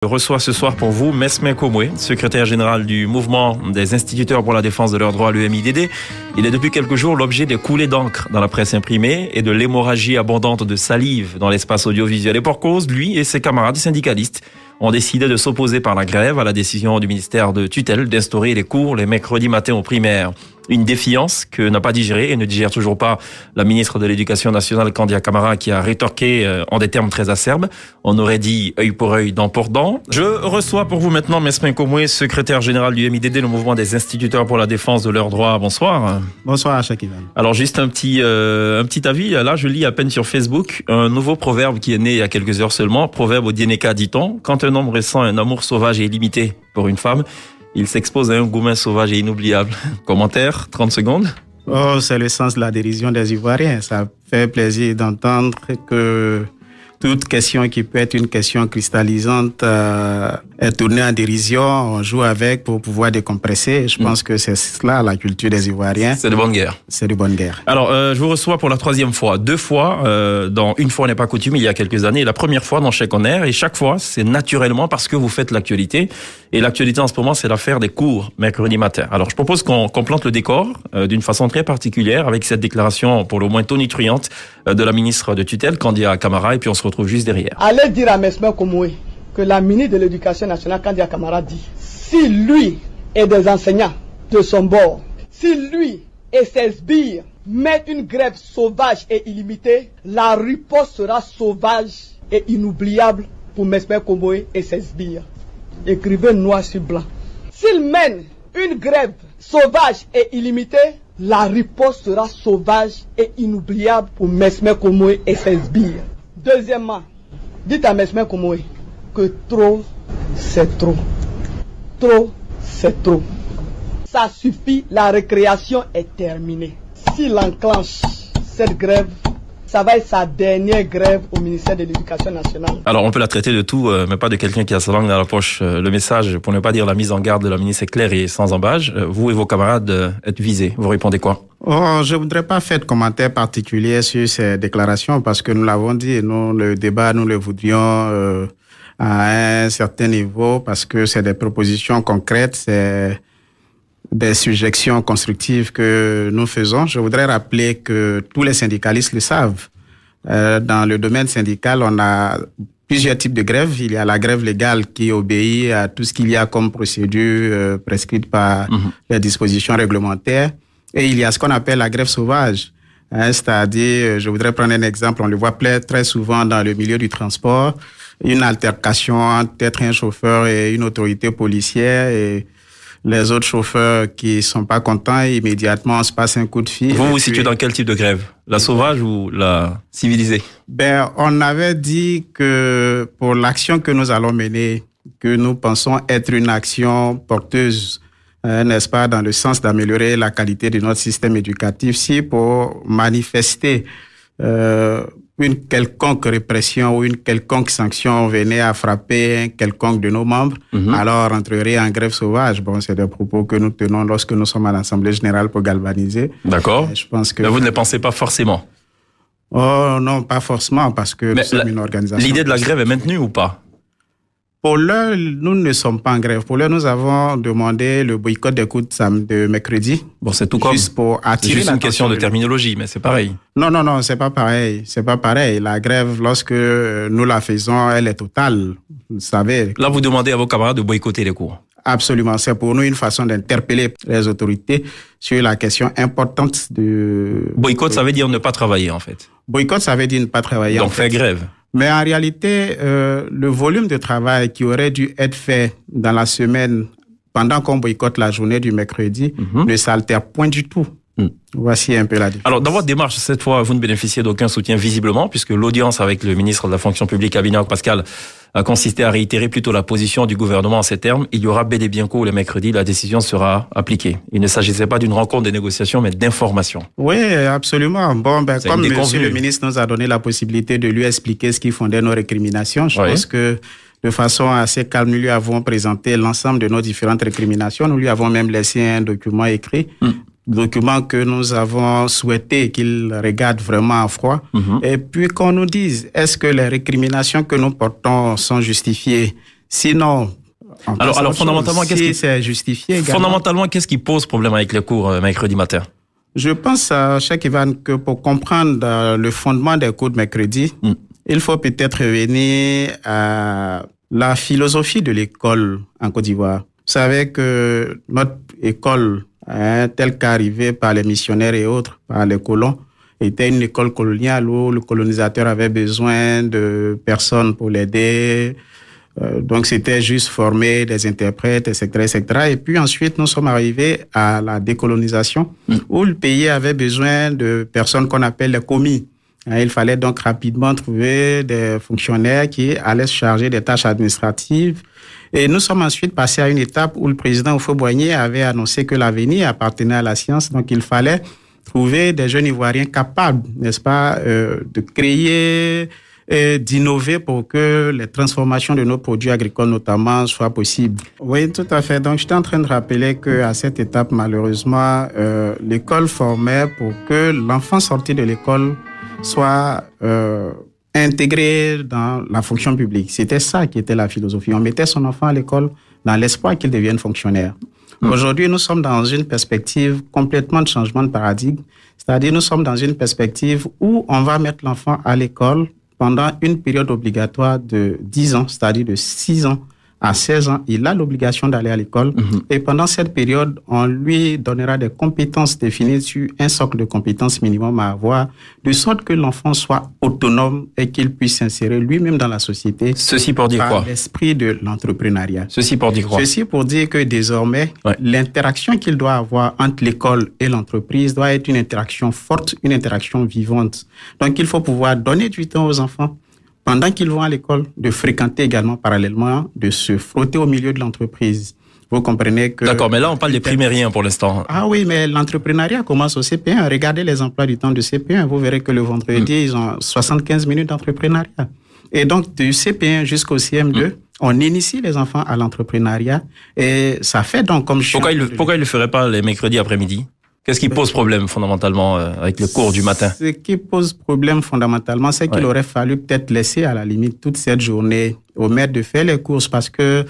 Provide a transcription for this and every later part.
Je reçois ce soir pour vous Mesmin Komoué, secrétaire général du mouvement des instituteurs pour la défense de leurs droits, le MIDD. Il est depuis quelques jours l'objet des coulées d'encre dans la presse imprimée et de l'hémorragie abondante de salive dans l'espace audiovisuel. Et pour cause, lui et ses camarades syndicalistes ont décidé de s'opposer par la grève à la décision du ministère de tutelle d'instaurer les cours les mercredis matins aux primaires. Une défiance que n'a pas digérée et ne digère toujours pas la ministre de l'Éducation nationale, Kandia Camara, qui a rétorqué en des termes très acerbes. On aurait dit œil pour œil, dent pour dent. Je reçois pour vous maintenant Mesmin Komoué, secrétaire général du MIDD, le mouvement des instituteurs pour la défense de leurs droits. Bonsoir. Bonsoir, Chakivan. Alors juste un petit avis. Là, je lis à peine sur Facebook un nouveau proverbe qui est né il y a quelques heures seulement. Proverbe au Dieneka, dit-on. Quand un homme ressent un amour sauvage et illimité pour une femme, il s'expose à un gourmet sauvage et inoubliable. Commentaire, 30 secondes. Oh, c'est le sens de la dérision des Ivoiriens. Ça fait plaisir d'entendre que toute question qui peut être une question cristallisante est tournée en dérision. On joue avec pour pouvoir décompresser. Je pense que c'est cela la culture des Ivoiriens. C'est de bonne guerre. C'est de bonne guerre. Alors, je vous reçois pour la troisième fois. 2 fois, dans Une fois n'est pas coutume, il y a quelques années. La première fois dans Chèque en Air. Et chaque fois, c'est naturellement parce que vous faites l'actualité. Et l'actualité en ce moment, c'est l'affaire des cours mercredi matin. Alors, je propose qu'on plante le décor d'une façon très particulière avec cette déclaration pour le moins tonitruante de la ministre de tutelle, Kandia Camara, et puis on se retrouve juste derrière. Allez dire à Mesmin Komoué que la ministre de l'Éducation nationale, Kandia Camara, dit si lui et des enseignants de son bord, si lui et ses sbires mettent une grève sauvage et illimitée, la riposte sera sauvage et inoubliable pour Mesmin Komoué et ses sbires. Écrivez noir sur blanc. S'il mène une grève sauvage et illimitée, la riposte sera sauvage et inoubliable pour Mesmin Komoué et ses sbires. Deuxièmement, dites à Mesmin Komoué que trop, c'est trop. Trop, c'est trop. Ça suffit, la récréation est terminée. S'il enclenche cette grève, ça va être sa dernière grève au ministère de l'Éducation nationale. Alors, on peut la traiter de tout, mais pas de quelqu'un qui a sa langue dans la poche. Le message, pour ne pas dire la mise en garde de la ministre, est clair et sans embâche. Vous et vos camarades êtes visés. Vous répondez quoi? Oh, je voudrais pas faire de commentaires particuliers sur ces déclarations parce que nous l'avons dit, nous, le débat, nous le voudrions à un certain niveau parce que c'est des propositions concrètes, c'est des suggestions constructives que nous faisons. Je voudrais rappeler que tous les syndicalistes le savent. Dans le domaine syndical, on a plusieurs types de grèves. Il y a la grève légale qui obéit à tout ce qu'il y a comme procédure prescrite par les dispositions réglementaires. Et il y a ce qu'on appelle la grève sauvage. C'est-à-dire, je voudrais prendre un exemple, on le voit très souvent dans le milieu du transport, une altercation entre peut-être un chauffeur et une autorité policière et les autres chauffeurs qui sont pas contents, immédiatement on se passe un coup de fil. Vous vous situez dans quel type de grève? La sauvage ou la civilisée? On avait dit que pour l'action que nous allons mener, que nous pensons être une action porteuse, n'est-ce pas, dans le sens d'améliorer la qualité de notre système éducatif, si pour manifester une quelconque répression ou une quelconque sanction venait à frapper un quelconque de nos membres, alors entrerait en grève sauvage. Bon, c'est des propos que nous tenons lorsque nous sommes à l'Assemblée générale pour galvaniser. D'accord. Je pense que... Mais vous ne le pensez pas forcément? Oh non, pas forcément, parce que nous sommes une organisation. L'idée de la grève est maintenue ou pas? Pour l'heure, nous ne sommes pas en grève. Pour l'heure, nous avons demandé le boycott des cours de mercredi. Bon, c'est tout comme. Juste pour attirer. C'est juste une question de terminologie, mais c'est pareil. Non, c'est pas pareil. C'est pas pareil. La grève, lorsque nous la faisons, elle est totale. Vous savez. Là, vous demandez à vos camarades de boycotter les cours. Absolument. C'est pour nous une façon d'interpeller les autorités sur la question importante de... Boycott, ça veut dire ne pas travailler, en fait. Boycott, ça veut dire ne pas travailler. Donc, faire grève. Mais en réalité, le volume de travail qui aurait dû être fait dans la semaine, pendant qu'on boycotte la journée du mercredi, ne s'altère point du tout. Voici un peu la différence. Alors, dans votre démarche, cette fois, vous ne bénéficiez d'aucun soutien visiblement, puisque l'audience avec le ministre de la fonction publique, Abinaok Pascal, a consisté à réitérer plutôt la position du gouvernement en ces termes. Il y aura bel et bien cours le mercredi, la décision sera appliquée. Il ne s'agissait pas d'une rencontre de négociation, mais d'information. Oui, absolument. Bon, comme monsieur le ministre nous a donné la possibilité de lui expliquer ce qui fondait nos récriminations, je pense que de façon assez calme, nous lui avons présenté l'ensemble de nos différentes récriminations. Nous lui avons même laissé un document écrit document que nous avons souhaité qu'il regarde vraiment à froid. Et puis qu'on nous dise, est-ce que les récriminations que nous portons sont justifiées? Sinon, alors fondamentalement, c'est justifié également. Fondamentalement, qu'est-ce qui pose problème avec les cours mercredi matin? Je pense, Cheikh Ivan, que pour comprendre le fondement des cours de mercredi, il faut peut-être revenir à la philosophie de l'école en Côte d'Ivoire. Vous savez que notre école, telle qu'arrivée par les missionnaires et autres, par les colons, était une école coloniale où le colonisateur avait besoin de personnes pour l'aider. Donc, c'était juste former des interprètes, etc., etc. Et puis ensuite, nous sommes arrivés à la décolonisation où le pays avait besoin de personnes qu'on appelle les commis. Il fallait donc rapidement trouver des fonctionnaires qui allaient se charger des tâches administratives. Et nous sommes ensuite passés à une étape où le président Houphouët-Boigny avait annoncé que l'avenir appartenait à la science. Donc, il fallait trouver des jeunes Ivoiriens capables, n'est-ce pas, de créer et d'innover pour que les transformations de nos produits agricoles notamment soient possibles. Oui, tout à fait. Donc, j'étais en train de rappeler qu'à cette étape, malheureusement, l'école formait pour que l'enfant sorti de l'école soit intégré dans la fonction publique. C'était ça qui était la philosophie. On mettait son enfant à l'école dans l'espoir qu'il devienne fonctionnaire. Aujourd'hui, nous sommes dans une perspective complètement de changement de paradigme. C'est-à-dire, nous sommes dans une perspective où on va mettre l'enfant à l'école pendant une période obligatoire de 10 ans, c'est-à-dire de 6 ans à 16 ans, il a l'obligation d'aller à l'école. Et pendant cette période, on lui donnera des compétences définies sur un socle de compétences minimum à avoir, de sorte que l'enfant soit autonome et qu'il puisse s'insérer lui-même dans la société. Ceci pour dire quoi? L'esprit de l'entrepreneuriat. Ceci pour dire quoi? Ceci pour dire que désormais, l'interaction qu'il doit avoir entre l'école et l'entreprise doit être une interaction forte, une interaction vivante. Donc, il faut pouvoir donner du temps aux enfants pendant qu'ils vont à l'école, de fréquenter également parallèlement, de se frotter au milieu de l'entreprise. Vous comprenez que... D'accord, mais là, on parle des primériens pour l'instant. Ah oui, mais l'entrepreneuriat commence au CP1. Regardez les emplois du temps de CP1. Vous verrez que le vendredi, ils ont 75 minutes d'entrepreneuriat. Et donc, du CP1 jusqu'au CM2, on initie les enfants à l'entrepreneuriat. Et ça fait donc comme... Pourquoi ils ne le feraient pas les mercredis après-midi? Qu'est-ce qui pose problème fondamentalement avec le cours du matin? Ce qui pose problème fondamentalement, c'est qu'il aurait fallu peut-être laisser à la limite toute cette journée aux maîtres de faire les courses parce que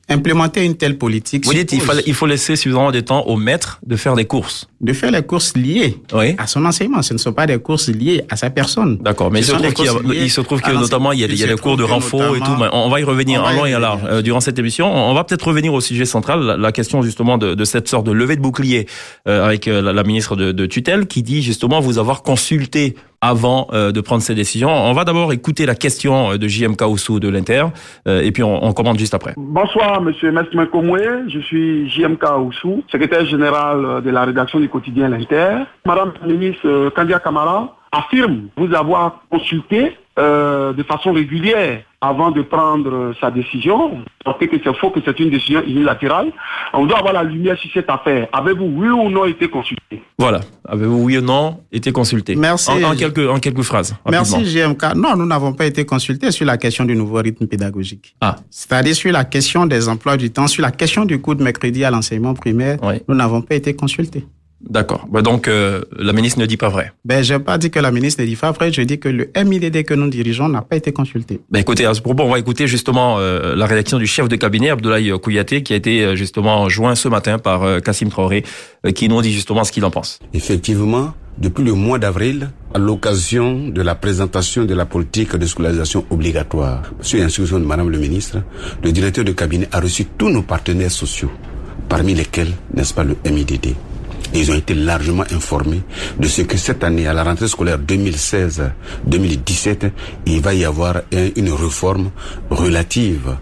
implémenter une telle politique... Vous dites il faut laisser suffisamment de temps aux maîtres de faire des courses. De faire les courses liées à son enseignement. Ce ne sont pas des courses liées à sa personne. D'accord, mais il se trouve que notamment il y a des cours de renfort et tout. Mais on va y revenir en long et en large durant cette émission. On va peut-être revenir au sujet central, la question justement de cette sorte de levée de bouclier avec la ministre de tutelle qui dit justement vous avoir consulté avant de prendre ces décisions. On va d'abord écouter la question de JM Kaoussou de l'Inter et puis on commente juste après. Bonsoir, monsieur Mesme Komoué. Je suis JM Kaoussou, secrétaire général de la rédaction du quotidien L'Inter. Madame la ministre Kandia Camara affirme vous avoir consulté de façon régulière avant de prendre sa décision. Notez que c'est faux, que c'est une décision unilatérale. On doit avoir la lumière sur cette affaire. Avez-vous, oui ou non, été consulté? Voilà. Avez-vous, oui ou non, été consulté? Merci. En quelques phrases. Rapidement. Merci, JMK. Non, nous n'avons pas été consultés sur la question du nouveau rythme pédagogique. Ah. C'est-à-dire sur la question des emplois du temps, sur la question du cours de mercredi à l'enseignement primaire, nous n'avons pas été consultés. D'accord. Donc, la ministre ne dit pas vrai. Je n'ai pas dit que la ministre ne dit pas vrai. Je dis que le MIDD que nous dirigeons n'a pas été consulté. Écoutez, à ce propos, on va écouter justement la réaction du chef de cabinet, Abdoulaye Kouyaté, qui a été justement joint ce matin par Kassim Traoré, qui nous dit justement ce qu'il en pense. Effectivement, depuis le mois d'avril, à l'occasion de la présentation de la politique de scolarisation obligatoire, sur instruction de Madame le ministre, le directeur de cabinet a reçu tous nos partenaires sociaux, parmi lesquels, n'est-ce pas, le MIDD. Ils ont été largement informés de ce que cette année, à la rentrée scolaire 2016-2017, il va y avoir une réforme relative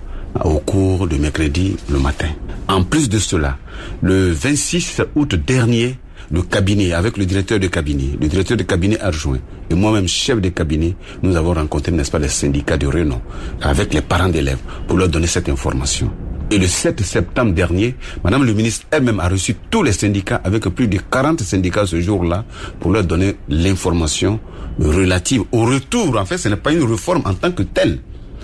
au cours de mercredi le matin. En plus de cela, le 26 août dernier, le cabinet, avec le directeur de cabinet adjoint et moi-même chef de cabinet, nous avons rencontré, n'est-ce pas, les syndicats de renom avec les parents d'élèves pour leur donner cette information. Et le 7 septembre dernier, Madame le ministre elle-même a reçu tous les syndicats avec plus de 40 syndicats ce jour-là pour leur donner l'information relative au retour. En fait, ce n'est pas une réforme en tant que telle.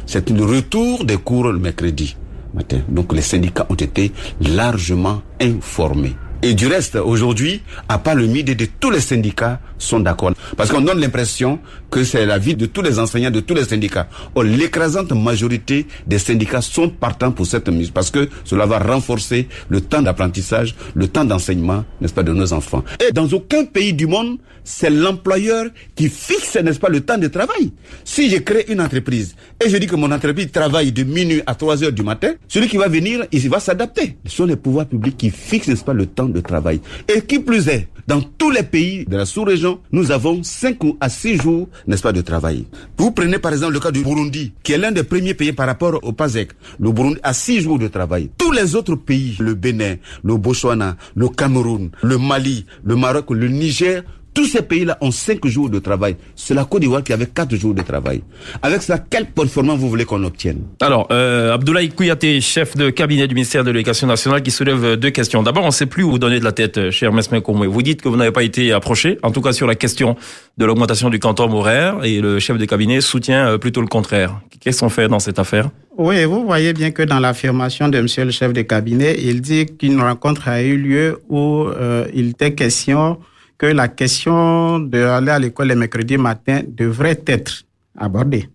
C'est le retour des cours le mercredi matin. Donc les syndicats ont été largement informés. Et du reste, aujourd'hui, à part le MIDD, tous les syndicats sont d'accord. Parce qu'on donne l'impression que c'est l'avis de tous les enseignants, de tous les syndicats. Or, l'écrasante majorité des syndicats sont partants pour cette mesure, parce que cela va renforcer le temps d'apprentissage, le temps d'enseignement, n'est-ce pas, de nos enfants. Et dans aucun pays du monde, c'est l'employeur qui fixe, n'est-ce pas, le temps de travail. Si je crée une entreprise et je dis que mon entreprise travaille de minuit à 3 heures du matin, celui qui va venir, il va s'adapter. Ce sont les pouvoirs publics qui fixent, n'est-ce pas, le temps de travail. Et qui plus est, dans tous les pays de la sous-région, nous avons 5 à 6 jours, n'est-ce pas, de travail. Vous prenez par exemple le cas du Burundi, qui est l'un des premiers pays par rapport au PASEC. Le Burundi a 6 jours de travail. Tous les autres pays, le Bénin, le Botswana, le Cameroun, le Mali, le Maroc, le Niger, tous ces pays-là ont 5 jours de travail. C'est la Côte d'Ivoire qui avait 4 jours de travail. Avec ça, quelle performance vous voulez qu'on obtienne? Alors, Abdoulaye Kouyaté, chef de cabinet du ministère de l'Éducation nationale, qui soulève 2 questions. D'abord, on ne sait plus où vous donner de la tête, cher Mesme Komoué. Vous dites que vous n'avez pas été approché, en tout cas sur la question de l'augmentation du quantum horaire, et le chef de cabinet soutient plutôt le contraire. Qu'est-ce qu'on fait dans cette affaire? Oui, vous voyez bien que dans l'affirmation de monsieur le chef de cabinet, il dit qu'une rencontre a eu lieu où il était question que la question d'aller à l'école les mercredis matin devrait être abordée.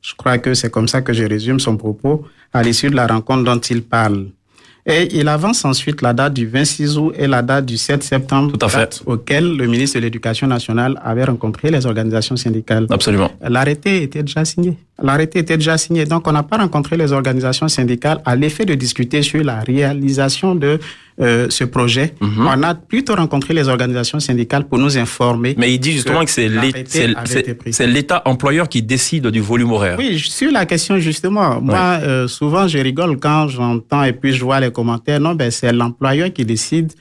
Je crois que c'est comme ça que je résume son propos à l'issue de la rencontre dont il parle. Et il avance ensuite la date du 26 août et la date du 7 septembre, tout à fait, auquel le ministre de l'Éducation nationale avait rencontré les organisations syndicales. Absolument. L'arrêté était déjà signé. Donc, on n'a pas rencontré les organisations syndicales à l'effet de discuter sur la réalisation de ce projet. On a plutôt rencontré les organisations syndicales pour nous informer. Mais il dit justement que c'est l'État employeur qui décide du volume horaire. Oui, sur la question justement, moi, souvent je rigole quand j'entends et puis je vois les commentaires. Non, c'est l'employeur qui décide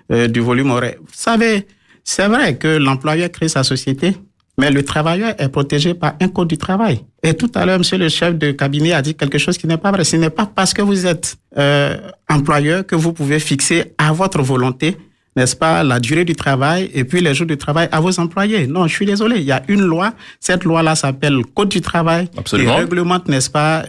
du volume horaire. Vous savez, c'est vrai que l'employeur crée sa société, mais le travailleur est protégé par un code du travail. Et tout à l'heure, monsieur le chef de cabinet a dit quelque chose qui n'est pas vrai. Ce n'est pas parce que vous êtes employeur que vous pouvez fixer à votre volonté, n'est-ce pas, la durée du travail et puis les jours de travail à vos employés. Non, je suis désolé. Il y a une loi. Cette loi-là s'appelle Code du travail. Absolument. Qui réglemente, n'est-ce pas,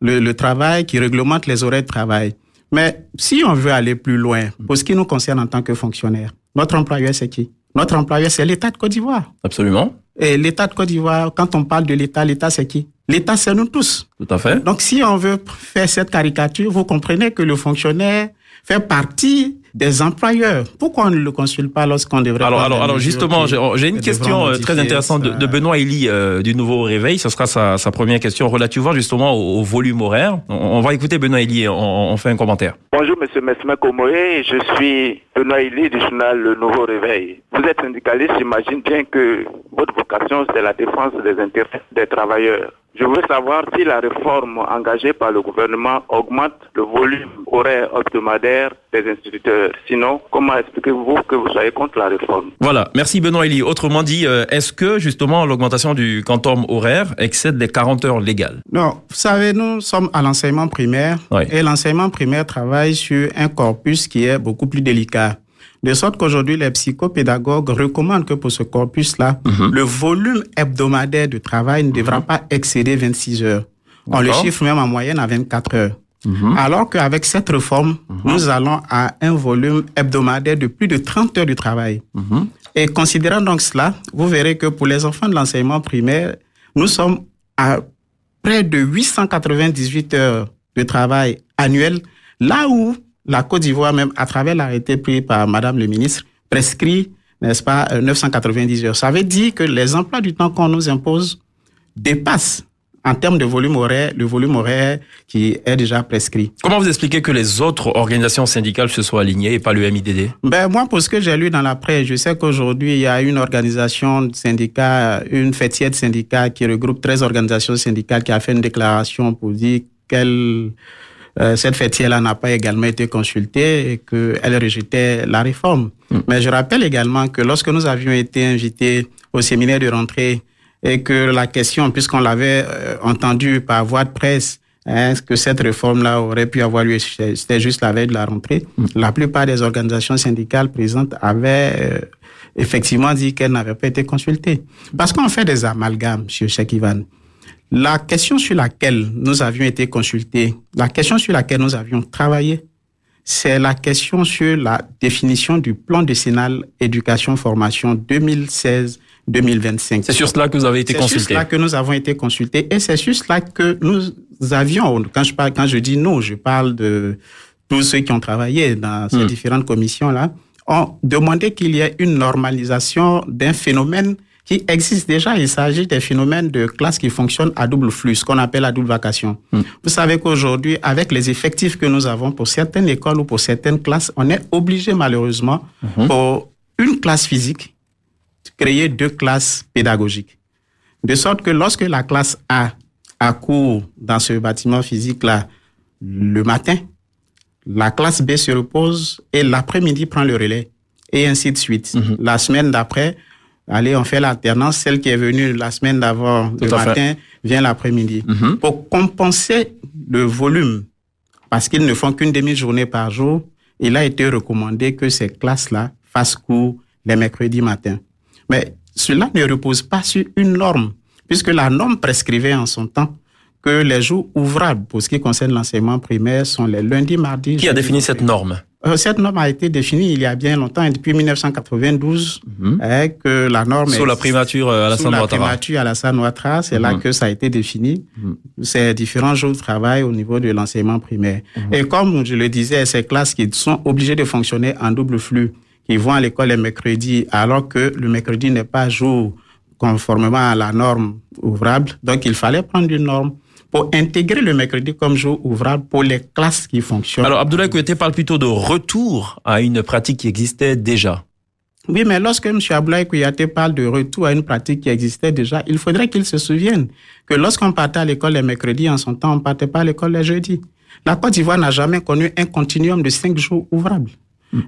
le travail, qui réglemente les horaires de travail. Mais si on veut aller plus loin, pour ce qui nous concerne en tant que fonctionnaire, notre employeur, c'est qui? Notre employeur, c'est l'État de Côte d'Ivoire. Absolument. Et l'État de Côte d'Ivoire, quand on parle de l'État c'est qui? L'État, c'est nous tous. Tout à fait. Donc, si on veut faire cette caricature, vous comprenez que le fonctionnaire fait partie des employeurs. Pourquoi on ne le consulte pas lorsqu'on devrait... Alors justement, j'ai une question très intéressante de Benoît Elie du Nouveau Réveil. Ce sera sa première question relativement justement au volume horaire. On va écouter Benoît Elie, on fait un commentaire. Bonjour Monsieur Mesme Komoué, je suis Benoît Elie du journal Le Nouveau Réveil. Vous êtes syndicaliste, j'imagine bien que votre vocation c'est la défense des intérêts des travailleurs. Je veux savoir si la réforme engagée par le gouvernement augmente le volume horaire hebdomadaire des instituteurs. Sinon, comment expliquez-vous que vous soyez contre la réforme? Voilà, merci Benoît Elie. Autrement dit, est-ce que justement l'augmentation du quantum horaire excède les 40 heures légales? Non, vous savez, nous sommes à l'enseignement primaire et l'enseignement primaire travaille sur un corpus qui est beaucoup plus délicat. De sorte qu'aujourd'hui, les psychopédagogues recommandent que pour ce corpus-là, le volume hebdomadaire de travail ne devra pas excéder 26 heures. On le chiffre même en moyenne à 24 heures. Alors qu'avec cette réforme, nous allons à un volume hebdomadaire de plus de 30 heures de travail. Et considérant donc cela, vous verrez que pour les enfants de l'enseignement primaire, nous sommes à près de 898 heures de travail annuel, là où la Côte d'Ivoire, même à travers l'arrêté pris par Madame le ministre, prescrit, n'est-ce pas, 990 heures. Ça veut dire que les emplois du temps qu'on nous impose dépassent, en termes de volume horaire, le volume horaire qui est déjà prescrit. Comment vous expliquez que les autres organisations syndicales se soient alignées et pas le MIDD? Moi, pour ce que j'ai lu dans la presse, je sais qu'aujourd'hui, il y a une organisation de syndicats, une fêtière de syndicats qui regroupe 13 organisations syndicales qui a fait une déclaration pour dire qu'elle... cette fêtière-là n'a pas également été consultée et qu'elle rejetait la réforme. Mais je rappelle également que lorsque nous avions été invités au séminaire de rentrée et que la question, puisqu'on l'avait entendu par voie de presse, que cette réforme-là aurait pu avoir lieu, c'était juste la veille de la rentrée, la plupart des organisations syndicales présentes avaient effectivement dit qu'elles n'avaient pas été consultées. Parce qu'on fait des amalgames, M. Cheikh Ivan. La question sur laquelle nous avions été consultés, la question sur laquelle nous avions travaillé, c'est la question sur la définition du plan décennal éducation-formation 2016-2025. C'est sur cela que vous avez été consulté. C'est sur cela que nous avons été consultés et c'est sur cela que nous avions, quand je dis nous, je parle de tous ceux qui ont travaillé dans ces différentes commissions-là, ont demandé qu'il y ait une normalisation d'un phénomène qui existe déjà. Il s'agit des phénomènes de classes qui fonctionnent à double flux, ce qu'on appelle la double vacation. Vous savez qu'aujourd'hui, avec les effectifs que nous avons pour certaines écoles ou pour certaines classes, on est obligé malheureusement pour une classe physique de créer 2 classes pédagogiques. De sorte que lorsque la classe A a cours dans ce bâtiment physique-là le matin, la classe B se repose et l'après-midi prend le relais et ainsi de suite. La semaine d'après, allez, on fait l'alternance. Celle qui est venue la semaine d'avant le matin vient l'après-midi. Pour compenser le volume, parce qu'ils ne font qu'une demi-journée par jour, il a été recommandé que ces classes-là fassent cours les mercredis matins. Mais cela ne repose pas sur une norme, puisque la norme prescrivait en son temps que les jours ouvrables pour ce qui concerne l'enseignement primaire sont les lundis, mardis. Qui a défini cette norme? Cette norme a été définie il y a bien longtemps, et depuis 1992, que la norme sous la primature Alassane Ouattara. Sous la primature Alassane Ouattara, c'est là que ça a été défini. C'est différents jours de travail au niveau de l'enseignement primaire. Et comme je le disais, ces classes qui sont obligées de fonctionner en double flux, qui vont à l'école les mercredis, alors que le mercredi n'est pas jour conformément à la norme ouvrable. Donc, il fallait prendre une norme pour intégrer le mercredi comme jour ouvrable pour les classes qui fonctionnent. Alors, Abdoulaye Kouyaté parle plutôt de retour à une pratique qui existait déjà. Oui, mais lorsque M. Abdoulaye Kouyaté parle de retour à une pratique qui existait déjà, il faudrait qu'il se souvienne que lorsqu'on partait à l'école les mercredis, en son temps, on ne partait pas à l'école les jeudis. La Côte d'Ivoire n'a jamais connu un continuum de 5 jours ouvrables.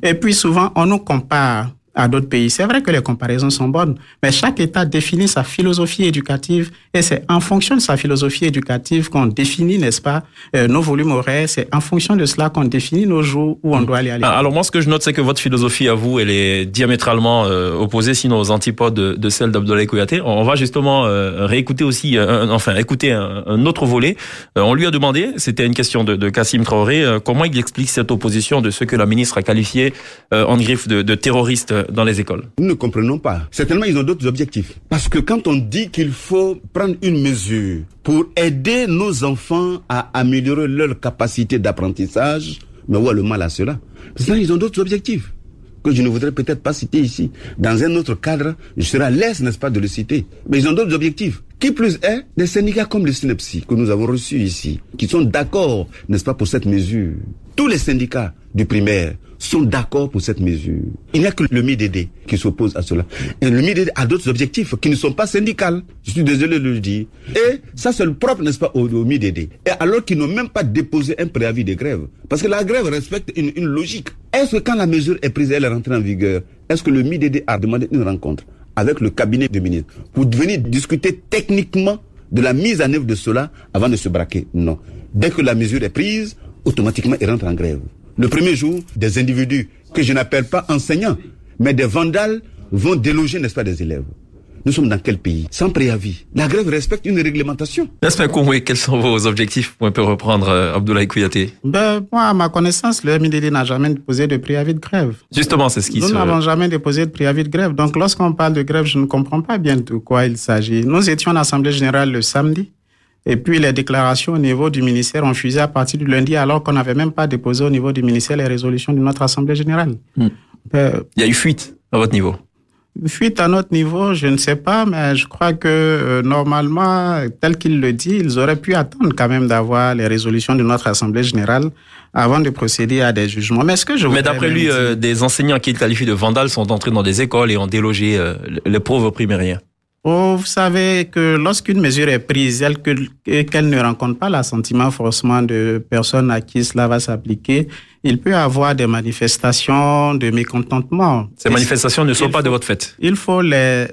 Et puis souvent, on nous compare à d'autres pays. C'est vrai que les comparaisons sont bonnes, mais chaque État définit sa philosophie éducative et c'est en fonction de sa philosophie éducative qu'on définit, n'est-ce pas, nos volumes horaires. C'est en fonction de cela qu'on définit nos jours où on doit aller à l'école. Alors moi, ce que je note, c'est que votre philosophie à vous, elle est diamétralement opposée, sinon aux antipodes de celle d'Abdoulaye Kouyaté. On va justement réécouter aussi, écouter un autre volet. On lui a demandé, c'était une question de Kassim Traoré, comment il explique cette opposition de ce que la ministre a qualifié en griffe de terroristes dans les écoles. Nous ne comprenons pas. Certainement, ils ont d'autres objectifs. Parce que quand on dit qu'il faut prendre une mesure pour aider nos enfants à améliorer leur capacité d'apprentissage, mais où est le mal à cela? Parce que là, ils ont d'autres objectifs que je ne voudrais peut-être pas citer ici. Dans un autre cadre, je serai à l'aise, n'est-ce pas, de le citer. Mais ils ont d'autres objectifs. Qui plus est, des syndicats comme le SNEPSI, que nous avons reçus ici, qui sont d'accord, n'est-ce pas, pour cette mesure. Tous les syndicats du primaire sont d'accord pour cette mesure. Il n'y a que le MIDD qui s'oppose à cela. Et le MIDD a d'autres objectifs qui ne sont pas syndicaux. Je suis désolé de le dire. Et ça, c'est le propre, n'est-ce pas, au MIDD. Et alors qu'ils n'ont même pas déposé un préavis de grève. Parce que la grève respecte une logique. Est-ce que quand la mesure est prise et elle est rentrée en vigueur, est-ce que le MIDD a demandé une rencontre avec le cabinet de ministre pour venir discuter techniquement de la mise en œuvre de cela avant de se braquer? Non. Dès que la mesure est prise, automatiquement, il rentre en grève. Le premier jour, des individus que je n'appelle pas enseignants, mais des vandales vont déloger, n'est-ce pas, des élèves. Nous sommes dans quel pays? Sans préavis. La grève respecte une réglementation. Nesme Koumoui, quels sont vos objectifs? On peut reprendre Abdoulaye Kouyaté. Moi, à ma connaissance, le MIDD n'a jamais déposé de préavis de grève. Justement, c'est ce qui Nous n'avons jamais déposé de préavis de grève. Donc, lorsqu'on parle de grève, je ne comprends pas bien de quoi il s'agit. Nous étions en assemblée générale le samedi. Et puis, les déclarations au niveau du ministère ont fusé à partir du lundi, alors qu'on n'avait même pas déposé au niveau du ministère les résolutions de notre assemblée générale. Il y a eu fuite à votre niveau? Fuite à notre niveau, je ne sais pas, mais je crois que normalement, tel qu'il le dit, ils auraient pu attendre quand même d'avoir les résolutions de notre assemblée générale avant de procéder à des jugements. Mais d'après lui, des enseignants qu'il qualifie de vandales sont entrés dans des écoles et ont délogé les pauvres primériens. Oh, vous savez que lorsqu'une mesure est prise et qu'elle ne rencontre pas l'assentiment forcément de personnes à qui cela va s'appliquer, il peut y avoir des manifestations de mécontentement. Ces manifestations ne sont pas de votre fait. Il faut les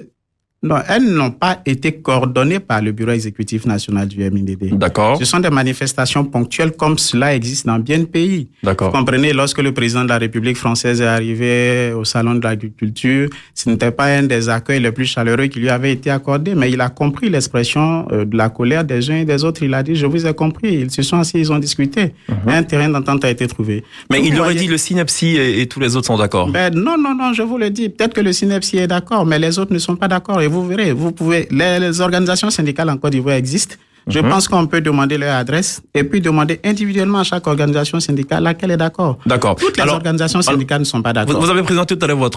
Non, elles n'ont pas été coordonnées par le Bureau exécutif national du MIDD. D'accord. Ce sont des manifestations ponctuelles comme cela existe dans bien de pays. D'accord. Vous comprenez, lorsque le président de la République française est arrivé au salon de l'agriculture, ce n'était pas un des accueils les plus chaleureux qui lui avait été accordé, mais il a compris l'expression de la colère des uns et des autres. Il a dit, je vous ai compris. Ils se sont assis, ils ont discuté. Et un terrain d'entente a été trouvé. Mais Donc, il vous aurait voyez, dit le SNEPSI et tous les autres sont d'accord. Ben non, je vous le dis. Peut-être que le SNEPSI est d'accord, mais les autres ne sont pas d'accord. Et vous verrez, les organisations syndicales en Côte d'Ivoire existent. Je pense qu'on peut demander leur adresse et puis demander individuellement à chaque organisation syndicale laquelle est d'accord. D'accord. Toutes les organisations syndicales ne sont pas d'accord. Vous avez présenté tout à l'heure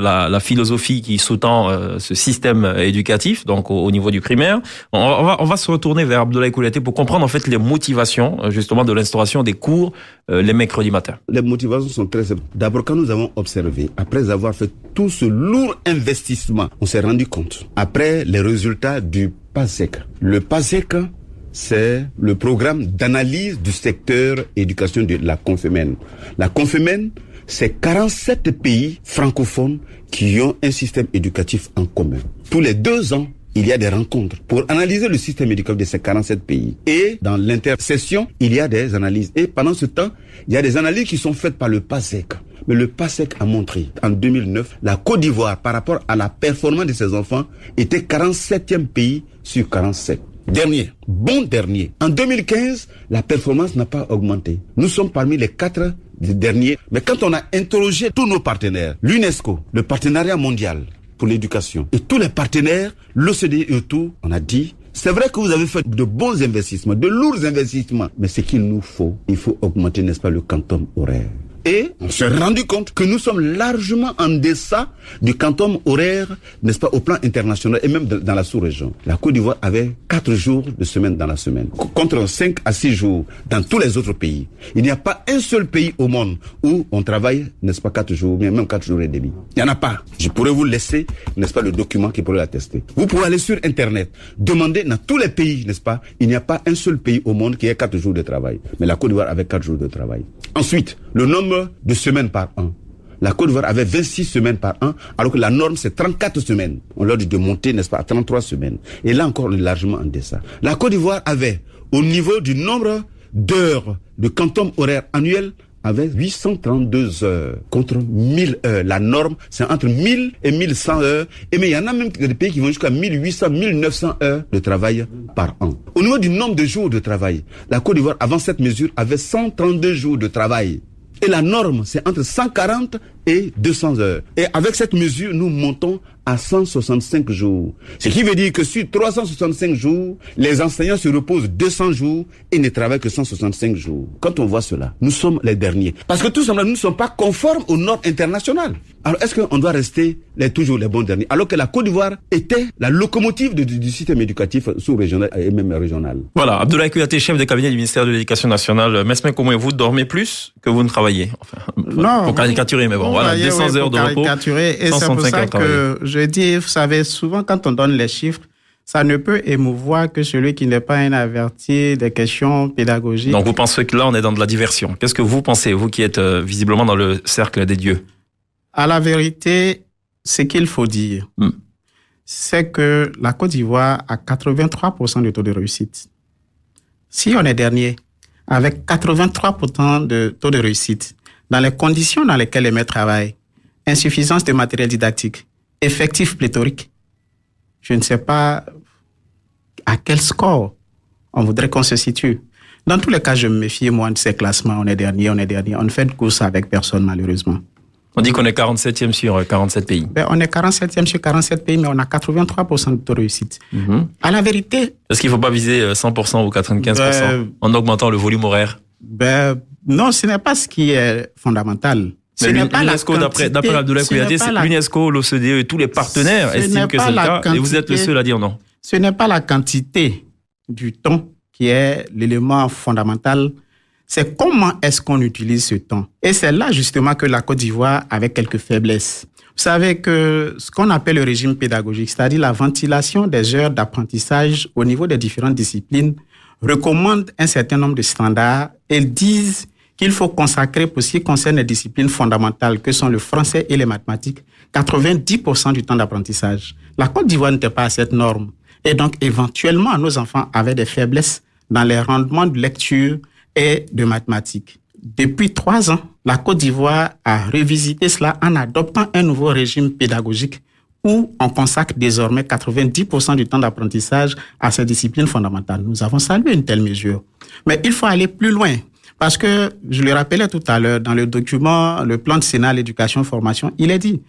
la philosophie qui sous-tend ce système éducatif, donc au niveau du primaire. On va se retourner vers Abdoulaye Kouliaté pour comprendre en fait les motivations justement de l'instauration des cours les mercredis matins. Les motivations sont très simples. D'abord, quand nous avons observé, après avoir fait tout ce lourd investissement, on s'est rendu compte, après les résultats du PASEC. Le PASEC, c'est le programme d'analyse du secteur éducation de la Confémène. La Confémène, c'est 47 pays francophones qui ont un système éducatif en commun. Tous les 2 ans, il y a des rencontres pour analyser le système éducatif de ces 47 pays. Et dans l'intersession, il y a des analyses. Et pendant ce temps, il y a des analyses qui sont faites par le PASEC. Mais le PASEC a montré, en 2009, la Côte d'Ivoire, par rapport à la performance de ses enfants, était 47e pays sur 47. Dernier. En 2015, la performance n'a pas augmenté. Nous sommes parmi les 4 derniers. Mais quand on a interrogé tous nos partenaires, l'UNESCO, le partenariat mondial pour l'éducation, et tous les partenaires, l'OCDE et tout, on a dit, c'est vrai que vous avez fait de bons investissements, de lourds investissements, mais ce qu'il nous faut, il faut augmenter, n'est-ce pas, le quantum horaire. Et on s'est rendu compte que nous sommes largement en deçà du quantum horaire, n'est-ce pas, au plan international et même dans la sous-région. La Côte d'Ivoire avait 4 jours de semaine dans la semaine, contre 5 à 6 jours dans tous les autres pays. Il n'y a pas un seul pays au monde où on travaille, n'est-ce pas, 4 jours, même 4 jours et demi. Il n'y en a pas. Je pourrais vous laisser, n'est-ce pas, le document qui pourrait l'attester. Vous pouvez aller sur Internet, demander dans tous les pays, n'est-ce pas, il n'y a pas un seul pays au monde qui ait 4 jours de travail. Mais la Côte d'Ivoire avait 4 jours de travail. Ensuite, le nombre de semaines par an. La Côte d'Ivoire avait 26 semaines par an, alors que la norme c'est 34 semaines. On leur dit de monter, n'est-ce pas, à 33 semaines. Et là encore, on est largement en deçà. La Côte d'Ivoire avait, au niveau du nombre d'heures de quantum horaire annuel, avait 832 heures contre 1000 heures. La norme, c'est entre 1000 et 1100 heures. Et mais il y en a même des pays qui vont jusqu'à 1800, 1900 heures de travail par an. Au niveau du nombre de jours de travail, la Côte d'Ivoire, avant cette mesure, avait 132 jours de travail. Et la norme, c'est entre 140 et 200 heures. Et avec cette mesure, nous montons à 165 jours. Ce qui veut dire que sur 365 jours, les enseignants se reposent 200 jours et ne travaillent que 165 jours. Quand on voit cela, nous sommes les derniers. Parce que tout simplement, nous ne sommes pas conformes aux normes internationales. Alors, est-ce qu'on doit rester toujours les bons derniers? Alors que la Côte d'Ivoire était la locomotive du système éducatif sous-régional et même régional. Voilà, Abdoulaye Kouliaté, chef de cabinet du ministère de l'Éducation nationale. Mesme, comment vous dormez plus que vous ne travaillez? Enfin, non, pour caricaturer, mais bon, voilà, 200 heures de repos. Et c'est pour ça que je dis, vous savez, souvent quand on donne les chiffres, ça ne peut émouvoir que celui qui n'est pas un averti des questions pédagogiques. Donc vous pensez que là, on est dans de la diversion. Qu'est-ce que vous pensez, vous qui êtes visiblement dans le cercle des dieux? À la vérité, ce qu'il faut dire, c'est que la Côte d'Ivoire a 83% de taux de réussite. Si on est dernier, avec 83% de taux de réussite, dans les conditions dans lesquelles les maîtres travaillent, insuffisance de matériel didactique, effectif pléthorique, je ne sais pas à quel score on voudrait qu'on se situe. Dans tous les cas, je me méfie, moi, de ces classements. On est dernier. On ne fait de course avec personne, malheureusement. On dit qu'on est 47e sur 47 pays. On est 47e sur 47 pays, mais on a 83% de taux de réussite. À la vérité... Est-ce qu'il ne faut pas viser 100% ou 95% en augmentant le volume horaire? Non, ce n'est pas ce qui est fondamental. Mais l'UNESCO, d'après Abdoulaye Kouliaté, l'UNESCO, l'OCDE et tous les partenaires estiment que c'est le cas, et vous êtes le seul à dire non. Ce n'est pas la quantité du temps qui est l'élément fondamental, c'est comment est-ce qu'on utilise ce temps. Et c'est là justement que la Côte d'Ivoire avait quelques faiblesses. Vous savez que ce qu'on appelle le régime pédagogique, c'est-à-dire la ventilation des heures d'apprentissage au niveau des différentes disciplines, recommande un certain nombre de standards. Elles disent qu'il faut consacrer, pour ce qui concerne les disciplines fondamentales que sont le français et les mathématiques, 90% du temps d'apprentissage. La Côte d'Ivoire n'était pas à cette norme. Et donc, éventuellement, nos enfants avaient des faiblesses dans les rendements de lecture et de mathématiques. Depuis 3 ans, la Côte d'Ivoire a revisité cela en adoptant un nouveau régime pédagogique où on consacre désormais 90% du temps d'apprentissage à ces disciplines fondamentales. Nous avons salué une telle mesure. Mais il faut aller plus loin. Parce que, je le rappelais tout à l'heure, dans le document, le plan décennal éducation-formation, il est dit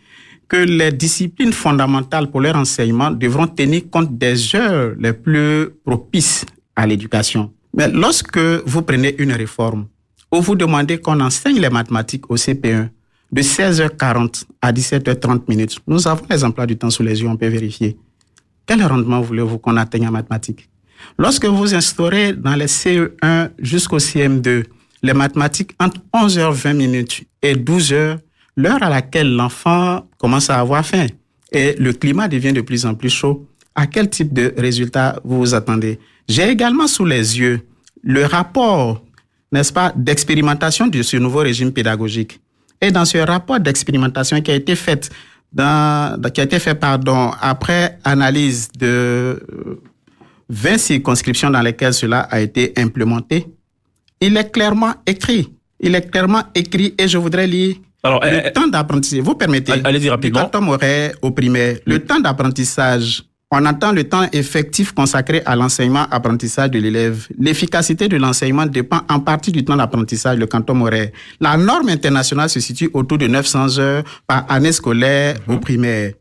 que les disciplines fondamentales pour leur enseignement devront tenir compte des heures les plus propices à l'éducation. Mais lorsque vous prenez une réforme, où vous demandez qu'on enseigne les mathématiques au CP1 de 16h40 à 17h30 minutes, nous avons les emplois du temps sous les yeux, on peut vérifier. Quel rendement voulez-vous qu'on atteigne en mathématiques? Lorsque vous instaurez dans les CE1 jusqu'au CM2 les mathématiques entre 11h20 minutes et 12h, l'heure à laquelle l'enfant commence à avoir faim et le climat devient de plus en plus chaud, à quel type de résultat vous vous attendez? J'ai également sous les yeux le rapport, n'est-ce pas, d'expérimentation de ce nouveau régime pédagogique. Et dans ce rapport d'expérimentation qui a été fait après analyse de 20 circonscriptions dans lesquelles cela a été implémenté, il est clairement écrit et je voudrais lire le temps d'apprentissage. Vous permettez? Allez-y rapidement. Du quantum horaire au primaire, le temps d'apprentissage, on attend le temps effectif consacré à l'enseignement-apprentissage de l'élève. L'efficacité de l'enseignement dépend en partie du temps d'apprentissage, le quantum horaire. La norme internationale se situe autour de 900 heures par année scolaire au primaire.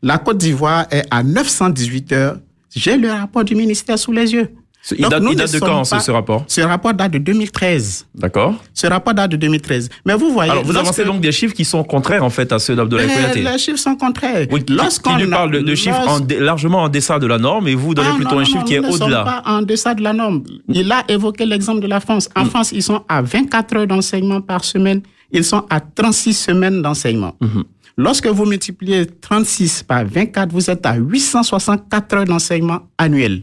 La Côte d'Ivoire est à 918 heures. J'ai le rapport du ministère sous les yeux. Il date de quand, ce rapport? Ce rapport date de 2013. D'accord. Ce rapport date de 2013. Mais vous voyez... Alors, vous avancez donc des chiffres qui sont contraires, en fait, à ceux d'Abdoulaye Konaté. Les chiffres sont contraires. Oui, qui lui parle de chiffres largement en deçà de la norme, et vous donnez plutôt un chiffre qui est au-delà. Ils ne sont pas en deçà de la norme. Il a évoqué l'exemple de la France. En France, ils sont à 24 heures d'enseignement par semaine. Ils sont à 36 semaines d'enseignement. Lorsque vous multipliez 36 par 24, vous êtes à 864 heures d'enseignement annuel.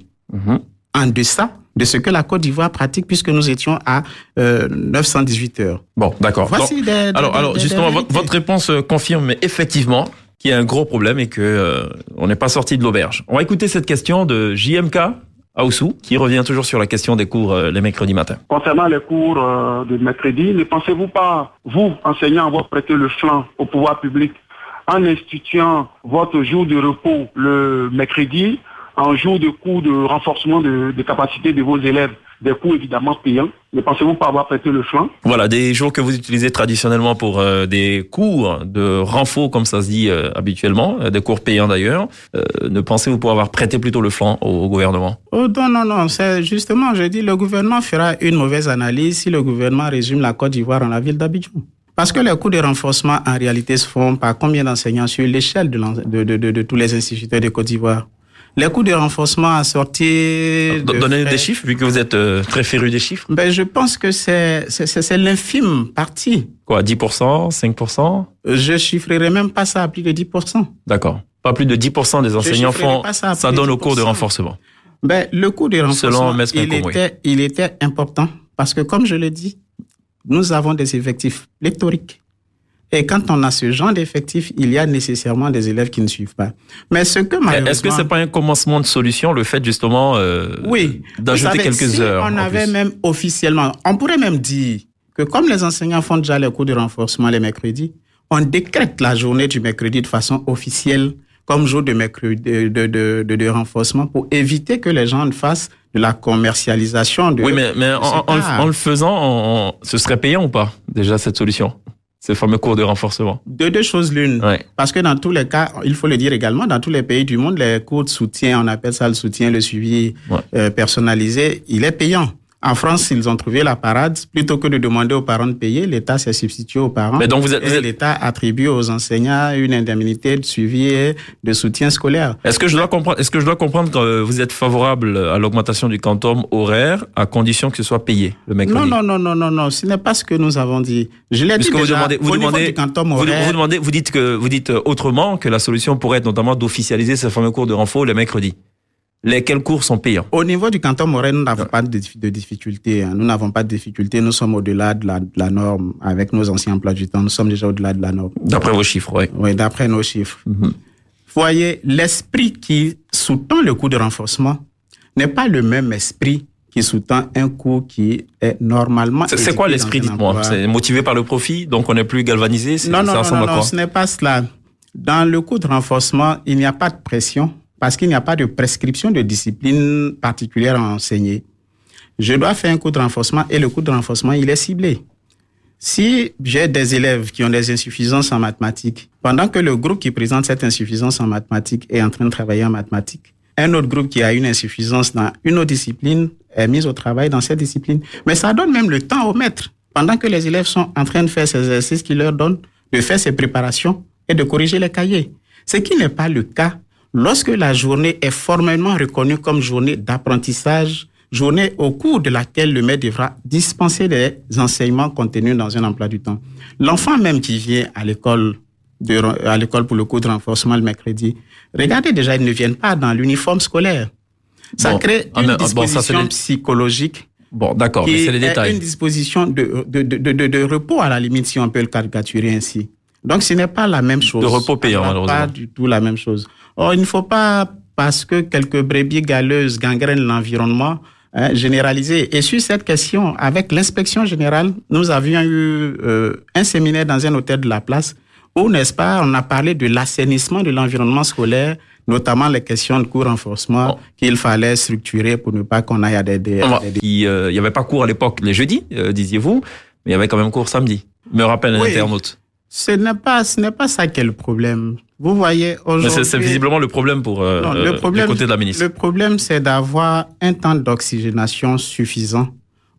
En deçà de ce que la Côte d'Ivoire pratique, puisque nous étions à 918 heures. Bon, d'accord. Voici Alors, justement, votre réponse confirme effectivement qu'il y a un gros problème et que on n'est pas sorti de l'auberge. On va écouter cette question de JMK Aoussou, qui revient toujours sur la question des cours les mercredis matins. Concernant les cours de mercredi, ne pensez-vous pas, vous, enseignants, avoir prêté le flanc au pouvoir public en instituant votre jour de repos le mercredi, en jour de cours de renforcement de capacité de vos élèves, des cours évidemment payants? Ne pensez-vous pas avoir prêté le flanc? Voilà, des jours que vous utilisez traditionnellement pour des cours de renfort, comme ça se dit habituellement, des cours payants d'ailleurs. Ne pensez-vous pas avoir prêté plutôt le flanc au gouvernement? Oh non, c'est justement, je dis, le gouvernement fera une mauvaise analyse si le gouvernement résume la Côte d'Ivoire en la ville d'Abidjan. Parce que les cours de renforcement, en réalité, se font par combien d'enseignants sur l'échelle de tous les instituteurs de Côte d'Ivoire? Les coûts de renforcement assortis... Donnez des chiffres, vu que vous êtes très féru des chiffres. Je pense que c'est l'infime partie. Quoi, 10%, 5%? Je chiffrerai même pas ça à plus de 10%. D'accord. Pas plus de 10% des enseignants font ça donne au cours de renforcement. Le cours de renforcement, il était important parce que, comme je l'ai dit, nous avons des effectifs pléthoriques. Et quand on a ce genre d'effectifs, il y a nécessairement des élèves qui ne suivent pas. Mais ce que malheureusement... Est-ce que c'est pas un commencement de solution, le fait justement d'ajouter quelques heures? On avait même officiellement... On pourrait même dire que comme les enseignants font déjà les cours de renforcement les mercredis, on décrète la journée du mercredi de façon officielle comme jour de mercredi de renforcement pour éviter que les gens fassent de la commercialisation de... Oui, mais en le faisant, ce serait payant ou pas, déjà, cette solution? Ces fameux cours de renforcement. De deux choses l'une. Ouais. Parce que dans tous les cas, il faut le dire également, dans tous les pays du monde, les cours de soutien, on appelle ça le soutien, le suivi personnalisé, il est payant. En France, ils ont trouvé la parade. Plutôt que de demander aux parents de payer, l'État s'est substitué aux parents. Mais donc l'État attribue aux enseignants une indemnité de suivi et de soutien scolaire. Est-ce que je dois comprendre que vous êtes favorable à l'augmentation du quantum horaire à condition que ce soit payé le mercredi? Non. Ce n'est pas ce que nous avons dit. Je l'ai dit déjà. Vous dites autrement que la solution pourrait être notamment d'officialiser ce fameux cours de renfort le mercredi. Lesquels cours sont payants? Au niveau du canton Morel, nous n'avons pas de difficultés. Hein. Nous n'avons pas de difficultés. Nous sommes au-delà de la norme. Avec nos anciens emplois du temps, nous sommes déjà au-delà de la norme. D'après vos chiffres, oui. Oui, d'après nos chiffres. Vous voyez, l'esprit qui sous-tend le cours de renforcement n'est pas le même esprit qui sous-tend un cours qui est normalement... C'est quoi l'esprit, dites-moi? C'est motivé par le profit, donc on n'est plus galvanisé? Non, ce n'est pas cela. Dans le cours de renforcement, il n'y a pas de pression parce qu'il n'y a pas de prescription de discipline particulière à enseigner. Je dois faire un cours de renforcement et le cours de renforcement, il est ciblé. Si j'ai des élèves qui ont des insuffisances en mathématiques, pendant que le groupe qui présente cette insuffisance en mathématiques est en train de travailler en mathématiques, un autre groupe qui a une insuffisance dans une autre discipline est mis au travail dans cette discipline. Mais ça donne même le temps au maître, pendant que les élèves sont en train de faire ces exercices qui leur donnent, de faire ces préparations et de corriger les cahiers. Ce qui n'est pas le cas lorsque la journée est formellement reconnue comme journée d'apprentissage, journée au cours de laquelle le maître devra dispenser des enseignements contenus dans un emploi du temps. L'enfant même qui vient à l'école pour le cours de renforcement le mercredi, regardez déjà, ils ne viennent pas dans l'uniforme scolaire. Ça crée une disposition psychologique. Bon, d'accord, mais c'est les détails. Une disposition de repos à la limite, si on peut le caricaturer ainsi. Donc, ce n'est pas la même chose. De repos payant, malheureusement. Pas du tout la même chose. Or, il ne faut pas, parce que quelques brebis galeuses gangrènent l'environnement, généraliser. Et sur cette question, avec l'inspection générale, nous avions eu un séminaire dans un hôtel de la place où, n'est-ce pas, on a parlé de l'assainissement de l'environnement scolaire, notamment les questions de cours renforcement qu'il fallait structurer pour ne pas qu'on aille à Il n'y avait pas cours à l'époque les jeudis, disiez-vous, mais il y avait quand même cours samedi. Me rappelle un internaute. Ce n'est pas ça qui est le problème. Vous voyez, aujourd'hui... C'est visiblement le problème pour du côté de la ministre. Le problème, c'est d'avoir un temps d'oxygénation suffisant,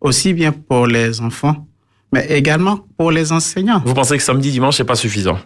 aussi bien pour les enfants, mais également pour les enseignants. Vous pensez que samedi, dimanche, c'est pas suffisant?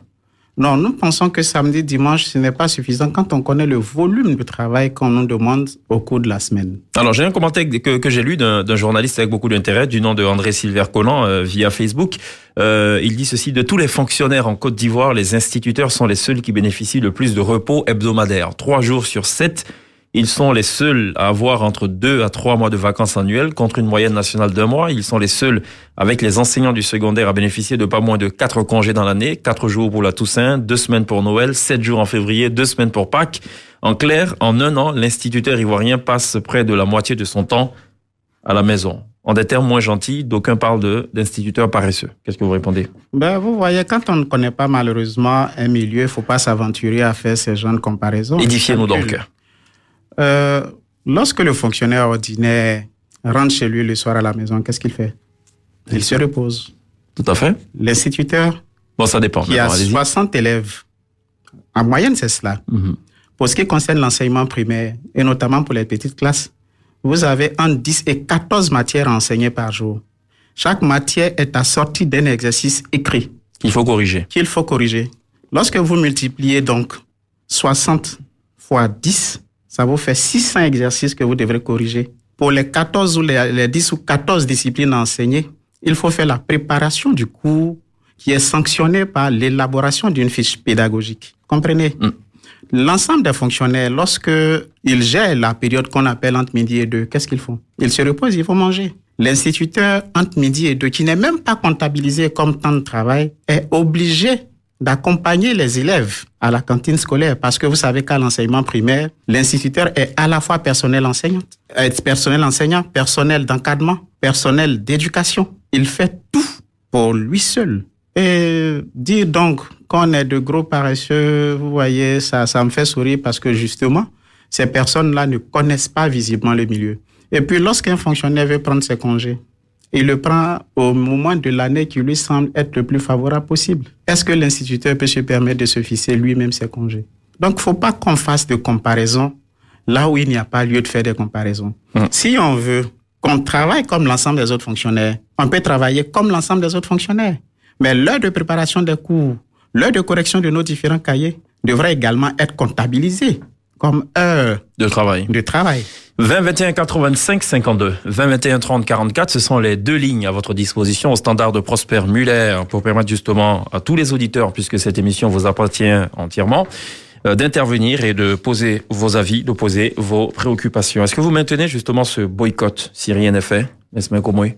Non, nous pensons que samedi, dimanche, ce n'est pas suffisant quand on connaît le volume de travail qu'on nous demande au cours de la semaine. Alors, j'ai un commentaire que j'ai lu d'un journaliste avec beaucoup d'intérêt, du nom de André Silver-Collant, via Facebook. Il dit ceci: de tous les fonctionnaires en Côte d'Ivoire, les instituteurs sont les seuls qui bénéficient le plus de repos hebdomadaire. 3 jours sur 7. Ils sont les seuls à avoir entre 2 à 3 mois de vacances annuelles contre une moyenne nationale d'1 mois. Ils sont les seuls, avec les enseignants du secondaire, à bénéficier de pas moins de 4 congés dans l'année, 4 jours pour la Toussaint, 2 semaines pour Noël, 7 jours en février, 2 semaines pour Pâques. En clair, en 1 an, l'instituteur ivoirien passe près de la moitié de son temps à la maison. En des termes moins gentils, d'aucuns parlent d'instituteurs paresseux. Qu'est-ce que vous répondez? Vous voyez, quand on ne connaît pas malheureusement un milieu, il ne faut pas s'aventurer à faire ce genre de comparaison. Édifiez-nous donc. Lorsque le fonctionnaire ordinaire rentre chez lui le soir à la maison, qu'est-ce qu'il fait? Il se repose. Tout à fait. L'instituteur, ça dépend. Qui a 60 élèves, en moyenne c'est cela. Pour ce qui concerne l'enseignement primaire, et notamment pour les petites classes, vous avez entre 10 et 14 matières à enseigner par jour. Chaque matière est assortie d'un exercice écrit. Qu'il faut corriger. Lorsque vous multipliez donc 60 fois 10, ça vous fait 600 exercices que vous devrez corriger. Pour les 14 ou les 10 ou 14 disciplines à enseigner, il faut faire la préparation du cours qui est sanctionnée par l'élaboration d'une fiche pédagogique. Comprenez? L'ensemble des fonctionnaires, lorsqu'ils gèrent la période qu'on appelle entre midi et 2, qu'est-ce qu'ils font? Ils se reposent, ils vont manger. L'instituteur, entre midi et 2, qui n'est même pas comptabilisé comme temps de travail, est obligé d'accompagner les élèves à la cantine scolaire, parce que vous savez qu'à l'enseignement primaire, l'instituteur est à la fois personnel enseignant, personnel d'encadrement, personnel d'éducation. Il fait tout pour lui seul. Et dire donc qu'on est de gros paresseux, vous voyez, ça me fait sourire parce que justement, ces personnes-là ne connaissent pas visiblement le milieu. Et puis lorsqu'un fonctionnaire veut prendre ses congés, il le prend au moment de l'année qui lui semble être le plus favorable possible. Est-ce que l'instituteur peut se permettre de se fixer lui-même ses congés? Donc, il ne faut pas qu'on fasse de comparaison là où il n'y a pas lieu de faire des comparaisons. Si on veut qu'on travaille comme l'ensemble des autres fonctionnaires, on peut travailler comme l'ensemble des autres fonctionnaires. Mais l'heure de préparation des cours, l'heure de correction de nos différents cahiers devrait également être comptabilisée comme heure de travail. 20 21 85 52, 20 21 30 44, ce sont les 2 lignes à votre disposition au standard de Prosper Muller pour permettre justement à tous les auditeurs, puisque cette émission vous appartient entièrement, d'intervenir et de poser vos avis, de poser vos préoccupations. Est-ce que vous maintenez justement ce boycott si rien n'est fait, Mesmer Komoé?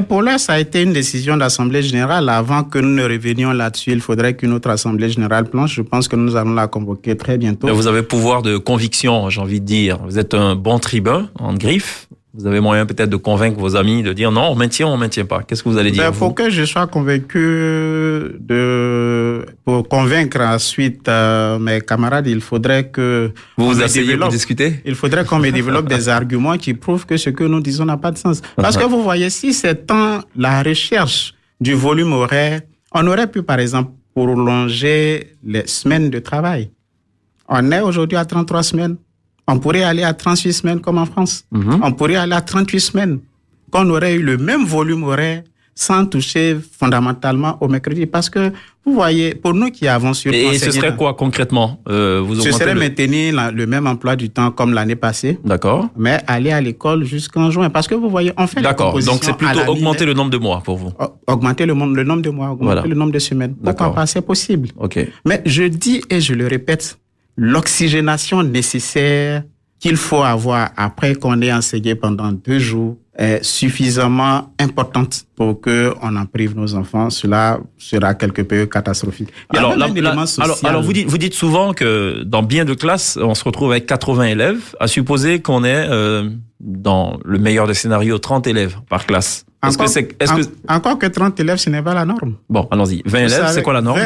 Pour là, ça a été une décision d'Assemblée générale. Avant que nous ne revenions là-dessus, il faudrait qu'une autre Assemblée générale planche. Je pense que nous allons la convoquer très bientôt. Mais vous avez pouvoir de conviction, j'ai envie de dire. Vous êtes un bon tribun, en griffe. Vous avez moyen peut-être de convaincre vos amis de dire non, on maintient pas. Qu'est-ce que vous allez dire? Pour que je sois convaincu pour convaincre ensuite mes camarades, il faudrait que vous asseyez pour discuter. Il faudrait qu'on me développe des arguments qui prouvent que ce que nous disons n'a pas de sens. Parce que vous voyez, si c'est tant la recherche du volume horaire, on aurait pu par exemple prolonger les semaines de travail. On est aujourd'hui à 33 semaines. On pourrait aller à 38 semaines comme en France. On pourrait aller à 38 semaines. Qu'on aurait eu le même volume horaire sans toucher fondamentalement au mercredi. Parce que, vous voyez, pour nous qui avons sur... Et ce serait quoi concrètement? Ce serait maintenir le même emploi du temps comme l'année passée. D'accord. Mais aller à l'école jusqu'en juin. Parce que vous voyez, on fait... D'accord, donc c'est plutôt augmenter le nombre de mois pour vous. Augmenter le nombre de mois, augmenter le nombre de semaines. Pourquoi pas? C'est possible. Ok. Mais je dis et je le répète, l'oxygénation nécessaire qu'il faut avoir après qu'on ait enseigné pendant 2 jours est suffisamment importante pour que on en prive nos enfants. Cela sera quelque peu catastrophique. Alors vous dites souvent que dans bien de classes, on se retrouve avec 80 élèves, à supposer qu'on ait, dans le meilleur des scénarios, 30 élèves par classe. Encore que 30 élèves, ce n'est pas la norme. Bon, allons-y. 20 élèves, c'est quoi la norme?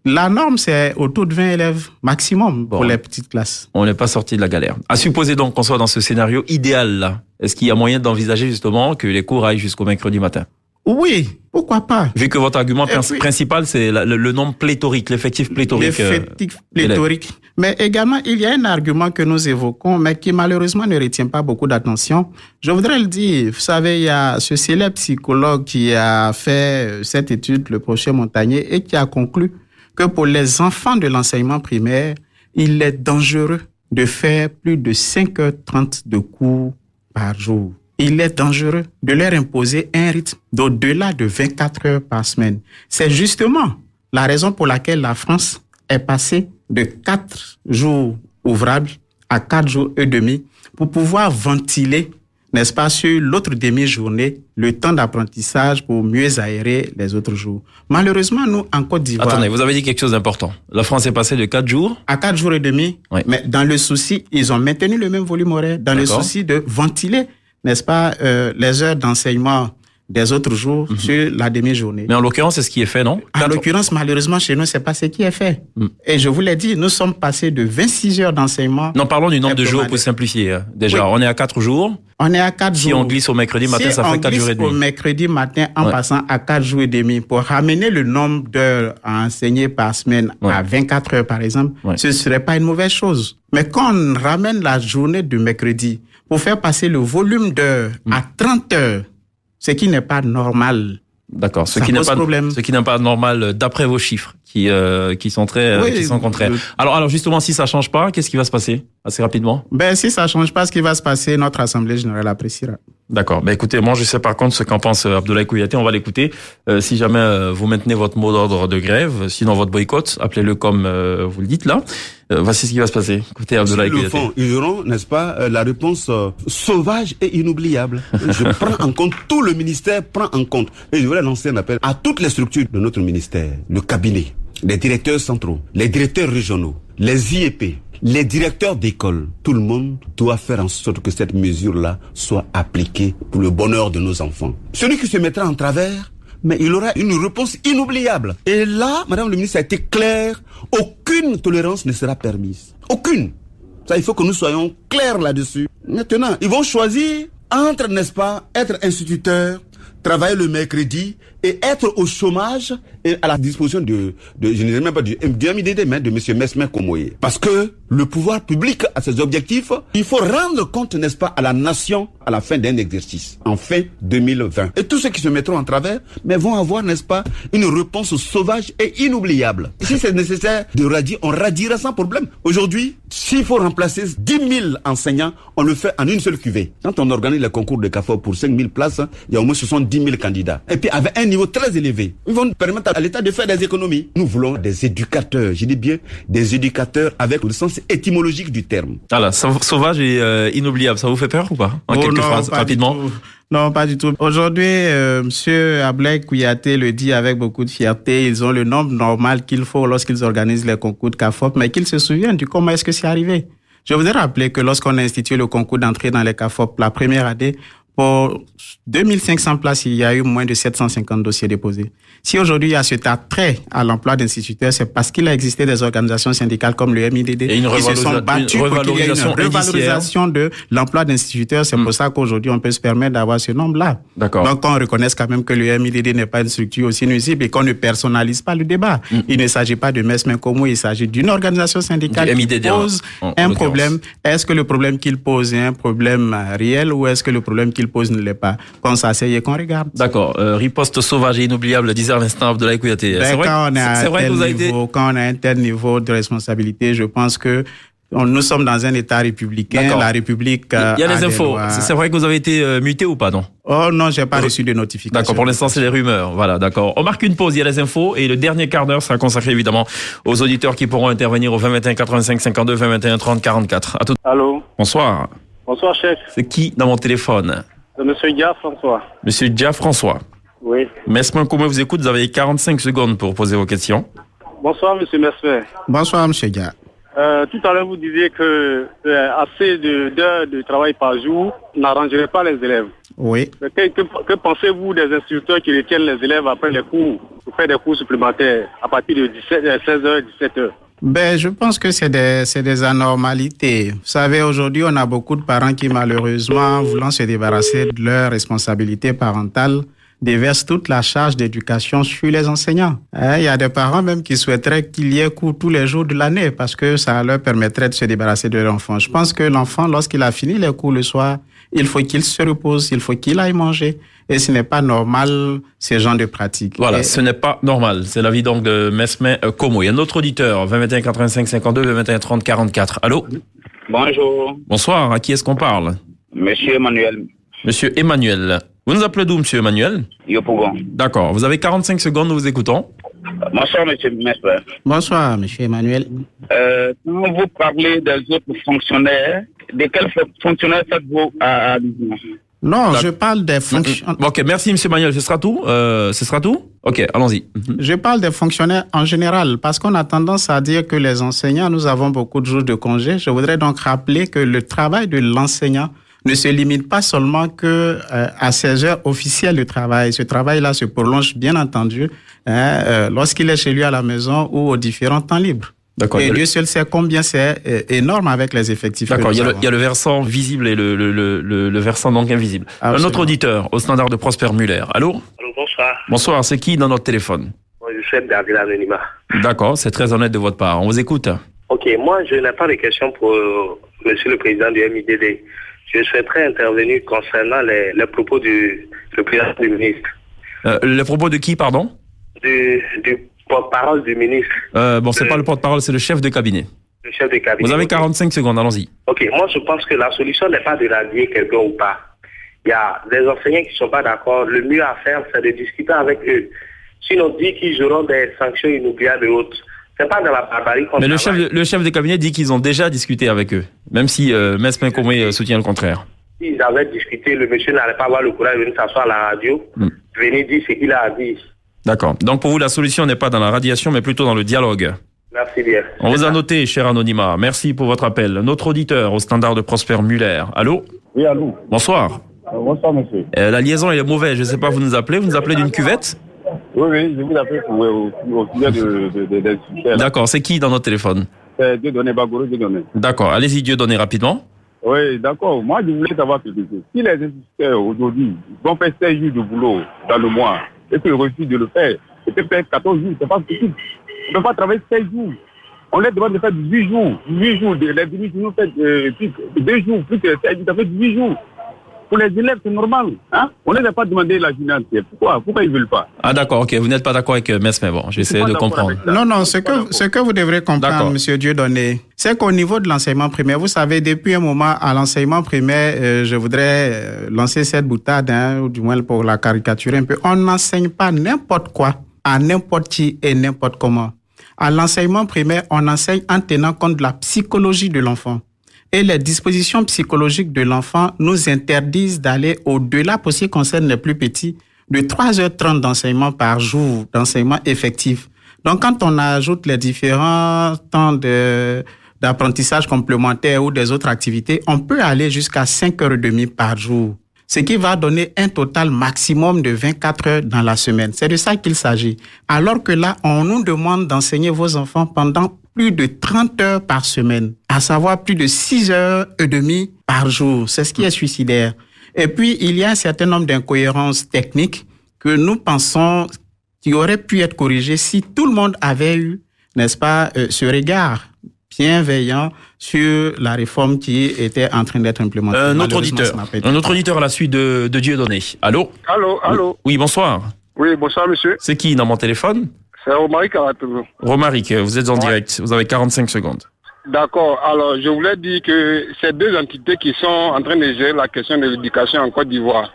La norme, c'est autour de 20 élèves maximum pour les petites classes. On n'est pas sorti de la galère. À supposer donc qu'on soit dans ce scénario idéal-là, est-ce qu'il y a moyen d'envisager justement que les cours aillent jusqu'au mercredi matin? Oui, pourquoi pas? Vu que votre argument principal, c'est le nombre pléthorique, l'effectif pléthorique. L'effectif pléthorique. Mais également, il y a un argument que nous évoquons, mais qui malheureusement ne retient pas beaucoup d'attention. Je voudrais le dire. Vous savez, il y a ce célèbre psychologue qui a fait cette étude, le professeur Montagnier, et qui a conclu que pour les enfants de l'enseignement primaire, il est dangereux de faire plus de 5h30 de cours par jour. Il est dangereux de leur imposer un rythme d'au-delà de 24 heures par semaine. C'est justement la raison pour laquelle la France est passée de 4 jours ouvrables à 4 jours et demi pour pouvoir ventiler, n'est-ce pas, sur l'autre demi-journée, le temps d'apprentissage pour mieux aérer les autres jours. Malheureusement, nous, en Côte d'Ivoire... Attendez, vous avez dit quelque chose d'important. La France est passée de 4 jours... à 4 jours et demi, oui. Mais dans le souci, ils ont maintenu le même volume horaire, dans le souci de ventiler, n'est-ce pas, les heures d'enseignement des autres jours sur la demi-journée. Mais en l'occurrence, c'est ce qui est fait, non? En l'occurrence, malheureusement, chez nous, c'est pas ce qui est fait. Et je vous l'ai dit, nous sommes passés de 26 heures d'enseignement... Non, parlons du nombre de jours pour simplifier. Déjà, on est à 4 jours. On est à 4 jours. Si on glisse au mercredi matin, ça fait 4 jours et demi. Au mercredi matin, en passant à 4 jours et demi, pour ramener le nombre d'heures à enseigner par semaine à 24 heures, par exemple, ce serait pas une mauvaise chose. Mais quand on ramène la journée du mercredi pour faire passer le volume d'heures à 30 heures, ce qui n'est pas normal. D'accord. Ce qui n'est pas normal d'après vos chiffres qui sont qui sont contraires. Alors justement, si ça change pas, qu'est-ce qui va se passer assez rapidement? Si ça change pas, ce qui va se passer, notre Assemblée générale appréciera. D'accord. Écoutez, moi je sais par contre ce qu'en pense Abdoulaye Kouyaté, on va l'écouter. Si jamais vous maintenez votre mot d'ordre de grève, sinon votre boycott, appelez-le comme vous le dites là. Voici ce qui va se passer. Écoutez, Abdoulaye Kouyaté. Sur le fond, ils auront, n'est-ce pas, la réponse sauvage et inoubliable. Je prends en compte, tout le ministère prend en compte. Et je voudrais lancer un appel à toutes les structures de notre ministère, le cabinet, les directeurs centraux, les directeurs régionaux, les IEP, les directeurs d'école. Tout le monde doit faire en sorte que cette mesure-là soit appliquée pour le bonheur de nos enfants. Celui qui se mettra en travers, mais il aura une réponse inoubliable. Et là, Madame le ministre a été claire, aucune tolérance ne sera permise. Aucune. Ça, il faut que nous soyons clairs là-dessus. Maintenant, ils vont choisir entre, n'est-ce pas, être instituteur, travailler le mercredi et être au chômage et à la disposition je ne dirais même pas du MIDD, mais de M. Mesmer Komoé. Parce que le pouvoir public à ses objectifs, il faut rendre compte, n'est-ce pas, à la nation à la fin d'un exercice, en fin 2020. Et tous ceux qui se mettront en travers, mais vont avoir, n'est-ce pas, une réponse sauvage et inoubliable. Si c'est nécessaire de radier, on radiera sans problème. Aujourd'hui, s'il faut remplacer 10 000 enseignants, on le fait en une seule cuvée. Quand on organise les concours de CAFOP pour 5 000 places, il y a au moins 70 000 candidats. Et puis avec un niveau très élevé, ils vont permettre à l'État de faire des économies. Nous voulons des éducateurs, je dis bien des éducateurs avec le sens étymologique du terme. Voilà, sauvage et inoubliable, ça vous fait peur ou pas? En quelques phrases, rapidement. Non, pas du tout. Aujourd'hui, Monsieur Ablai Kouyaté le dit avec beaucoup de fierté. Ils ont le nombre normal qu'il faut lorsqu'ils organisent les concours de CAFOP, mais qu'ils se souviennent du comment est-ce que c'est arrivé. Je voudrais rappeler que lorsqu'on a institué le concours d'entrée dans les CAFOP, la première année, pour 2500 places, il y a eu moins de 750 dossiers déposés. Si aujourd'hui il y a cet attrait à l'emploi d'instituteurs, c'est parce qu'il a existé des organisations syndicales comme le MIDD qui se sont battues pour qu'il y ait une revalorisation de l'emploi d'instituteurs. C'est pour ça qu'aujourd'hui on peut se permettre d'avoir ce nombre-là. D'accord. Donc on reconnaisse quand même que le MIDD n'est pas une structure aussi nuisible et qu'on ne personnalise pas le débat. Il ne s'agit pas de Mesme Komo, il s'agit d'une organisation syndicale qui pose un problème. Est-ce que le problème qu'il pose est un problème réel ou est-ce que le problème qu'il pose ne l'est pas? Qu'on s'asseye et qu'on regarde. D'accord. Riposte sauvage et inoubliable, disait à l'instant Abdoulaye Kouyaté. Quand on a un tel niveau de responsabilité, je pense que nous sommes dans un État républicain. D'accord. La République. Il y a les infos. C'est vrai que vous avez été muté ou pas, non? Oh non, j'ai pas reçu de notification. D'accord. Pour l'instant, c'est les rumeurs. Voilà, d'accord. On marque une pause. Il y a les infos et le dernier quart d'heure sera consacré évidemment aux auditeurs qui pourront intervenir au 20 21 85 52 20 21 30 44. À tout. Allô. Bonsoir. Bonsoir, chef. C'est qui dans mon téléphone? Monsieur Dia François. Monsieur Dia François. Oui. Mesme Koumé vous écoute. Vous avez 45 secondes pour poser vos questions. Bonsoir, monsieur Mesme. Bonsoir, monsieur Dia. Tout à l'heure, vous disiez que assez d'heures de travail par jour n'arrangerait pas les élèves. Oui. Que pensez-vous des instituteurs qui retiennent les élèves après les cours pour faire des cours supplémentaires à partir de 16h, 17h? Je pense que c'est des anormalités. Vous savez, aujourd'hui, on a beaucoup de parents qui, malheureusement, voulant se débarrasser de leurs responsabilités parentales, déversent toute la charge d'éducation sur les enseignants. Il y a des parents même qui souhaiteraient qu'il y ait cours tous les jours de l'année parce que ça leur permettrait de se débarrasser de l'enfant. Je pense que l'enfant, lorsqu'il a fini les cours le soir, il faut qu'il se repose, il faut qu'il aille manger. Et ce n'est pas normal, ces genres de pratiques. Voilà, ce n'est pas normal. C'est l'avis donc de Mesme Komo. Il y a un autre auditeur, 20 21 85 52 20 21 30 44. Allô? Bonjour. Bonsoir, à qui est-ce qu'on parle? Monsieur Emmanuel. Monsieur Emmanuel. Vous nous appelez d'où, monsieur Emmanuel? Yopougon. D'accord, vous avez 45 secondes, nous vous écoutons. Bonsoir, monsieur Mesme. Bonsoir, monsieur Emmanuel. Quand vous parlez des autres fonctionnaires, de quels fonctionnaires faites-vous allusion? Non, je parle des fonctionnaires. Ok, merci, monsieur Emmanuel. Ce sera tout? Ok, allons-y. Je parle des fonctionnaires en général, parce qu'on a tendance à dire que les enseignants, nous avons beaucoup de jours de congé. Je voudrais donc rappeler que le travail de l'enseignant ne se limite pas seulement que à ses heures officielles de travail. Ce travail-là se prolonge, bien entendu, lorsqu'il est chez lui à la maison ou aux différents temps libres. D'accord. Et Dieu seul sait combien c'est énorme avec les effectifs. D'accord, il y a le versant visible et le versant donc invisible. Absolument. Un autre auditeur au standard de Prosper Muller. Allô? Allô, bonsoir. Bonsoir, c'est qui dans notre téléphone? Moi, je souhaite garder l'anonymat. D'accord, c'est très honnête de votre part. On vous écoute. Ok, moi, je n'ai pas de questions pour monsieur le président du MIDD. Je souhaiterais intervenir concernant les propos du président du ministre. Les propos de qui, pardon? Du porte-parole du ministre. C'est pas le porte-parole, c'est le chef de cabinet. Le chef de cabinet. Vous avez 45 secondes, allons-y. Ok, moi je pense que la solution n'est pas de radier quelqu'un ou pas. Il y a des enseignants qui ne sont pas d'accord. Le mieux à faire, c'est de discuter avec eux. Sinon, dit qu'ils auront des sanctions inoubliables et autres. C'est pas dans la barbarie qu'on travaille. Mais le chef de cabinet dit qu'ils ont déjà discuté avec eux, même si Mesme Koumé soutient le contraire. S'ils avaient discuté, le monsieur n'allait pas avoir le courage de venir s'asseoir à la radio, venir dire ce qu'il a à dire. D'accord. Donc pour vous, la solution n'est pas dans la radiation, mais plutôt dans le dialogue. Merci bien. On vous a noté, cher Anonymat. Merci pour votre appel. Notre auditeur au standard de Prosper Muller. Allô? Oui, allô. Bonsoir. Bonsoir, monsieur. La liaison elle est mauvaise. Je ne sais pas, vous nous appelez d'une cuvette? Oui, je vous appelle au sujet des sujets. D'accord. C'est qui dans notre téléphone? C'est Dieudonné Bagoro, Dieudonné. D'accord. Allez-y, Dieudonné, rapidement. Oui, d'accord. Moi, je voulais savoir quelque chose. Si les instituteurs, aujourd'hui, vont faire 16 jours de boulot dans le mois, et qu'ils refusent de le faire, c'est peut-être 14 jours, c'est pas possible. On ne peut pas travailler 16 jours. On leur demande de faire 18 jours. 18 jours. Les demi-journées fait 2 jours. Plus que ça fait 18 jours. Pour les élèves, c'est normal. Hein? On ne les a pas demandé la journée entière. Pourquoi ils ne veulent pas? Ah d'accord, ok. Vous n'êtes pas d'accord avec Mesme, bon, j'essaie de comprendre. Non, ce que vous devrez comprendre, Monsieur Dieudonné, c'est qu'au niveau de l'enseignement primaire, vous savez, depuis un moment, à l'enseignement primaire, je voudrais lancer cette boutade, ou du moins pour la caricaturer un peu, on n'enseigne pas n'importe quoi à n'importe qui et n'importe comment. À l'enseignement primaire, on enseigne en tenant compte de la psychologie de l'enfant. Et les dispositions psychologiques de l'enfant nous interdisent d'aller au-delà, pour ce qui concerne les plus petits, de 3h30 d'enseignement par jour, d'enseignement effectif. Donc, quand on ajoute les différents temps d'apprentissage complémentaire ou des autres activités, on peut aller jusqu'à 5h30 par jour. Ce qui va donner un total maximum de 24 heures dans la semaine. C'est de ça qu'il s'agit. Alors que là, on nous demande d'enseigner vos enfants pendant plus de 30 heures par semaine, à savoir plus de 6h30 par jour. C'est ce qui est suicidaire. Et puis, il y a un certain nombre d'incohérences techniques que nous pensons qui auraient pu être corrigées si tout le monde avait eu, n'est-ce pas, ce regard bienveillant sur la réforme qui était en train d'être implémentée. Un autre auditeur à la suite de Dieudonné. Allô? Allô? Oui, bonsoir. Oui, bonsoir, monsieur. C'est qui dans mon téléphone? C'est Romaric Aratoulou. Romaric, vous êtes en direct. Vous avez 45 secondes. D'accord. Alors, je voulais dire que ces deux entités qui sont en train de gérer la question de l'éducation en Côte d'Ivoire.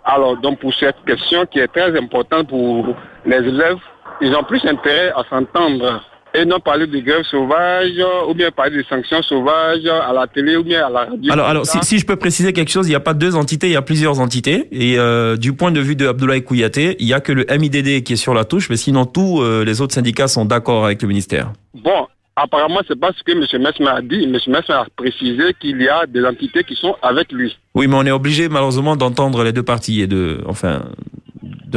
Alors, donc, pour cette question qui est très importante pour les élèves, ils ont plus intérêt à s'entendre et non parler de grève sauvage ou bien parler de sanctions sauvages à la télé ou bien à la radio. Alors si je peux préciser quelque chose, il n'y a pas deux entités, il y a plusieurs entités. Et du point de vue de Abdoulaye Kouyaté, il n'y a que le MIDD qui est sur la touche, mais sinon tous les autres syndicats sont d'accord avec le ministère. Bon, apparemment, c'est pas ce que M. Mesme a dit. M. Mesme a précisé qu'il y a des entités qui sont avec lui. Oui, mais on est obligé malheureusement d'entendre les deux parties et de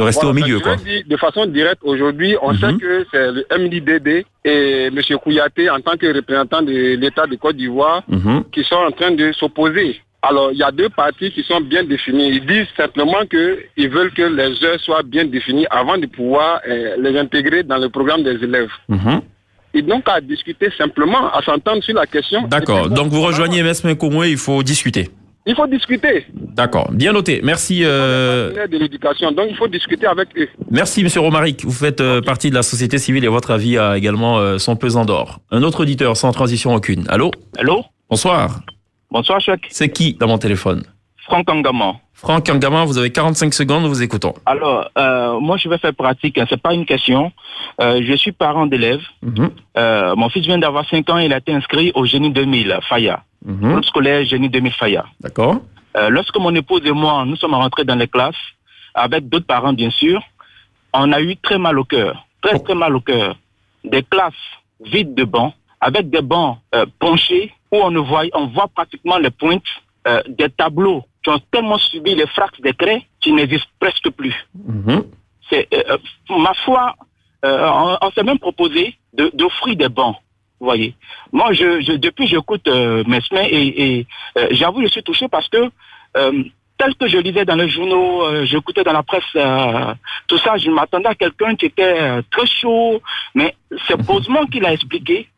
rester au milieu, quoi. De façon directe, aujourd'hui, on sait que c'est le MIDD et M. Kouyaté, en tant que représentant de l'État de Côte d'Ivoire, qui sont en train de s'opposer. Alors, il y a deux partis qui sont bien définis. Ils disent simplement qu'ils veulent que les heures soient bien définies avant de pouvoir les intégrer dans le programme des élèves. Et donc, à discuter simplement, à s'entendre sur la question. D'accord. Donc, vous rejoignez Mesme Komoué, il faut discuter. Il faut discuter. D'accord, bien noté. Merci. De l'éducation, donc il faut discuter avec eux. Merci, Monsieur Romaric. Vous faites partie de la société civile et votre avis a également son pesant d'or. Un autre auditeur sans transition aucune. Allô? Allô? Bonsoir. Bonsoir, Chouek. C'est qui dans mon téléphone? Franck Angama. Franck Angama, vous avez 45 secondes, nous vous écoutons. Alors, moi je vais faire pratique, c'est pas une question. Je suis parent d'élève. Mon fils vient d'avoir 5 ans, il a été inscrit au Génie 2000, Faya. Groupe scolaire Génie 2000 Faya. D'accord. Lorsque mon épouse et moi, nous sommes rentrés dans les classes, avec d'autres parents bien sûr, on a eu très mal au cœur. Très mal au cœur. Des classes vides de bancs, avec des bancs penchés, où on voit pratiquement les pointes, des tableaux qui ont tellement subi les frappes des craies qui n'existent presque plus. C'est, ma foi, on s'est même proposé d'offrir des bancs. Vous voyez. Moi, depuis j'écoute Mesme et j'avoue, je suis touché parce que tel que je lisais dans les journaux, j'écoutais dans la presse, tout ça, je m'attendais à quelqu'un qui était très chaud, mais c'est posement qu'il a expliqué,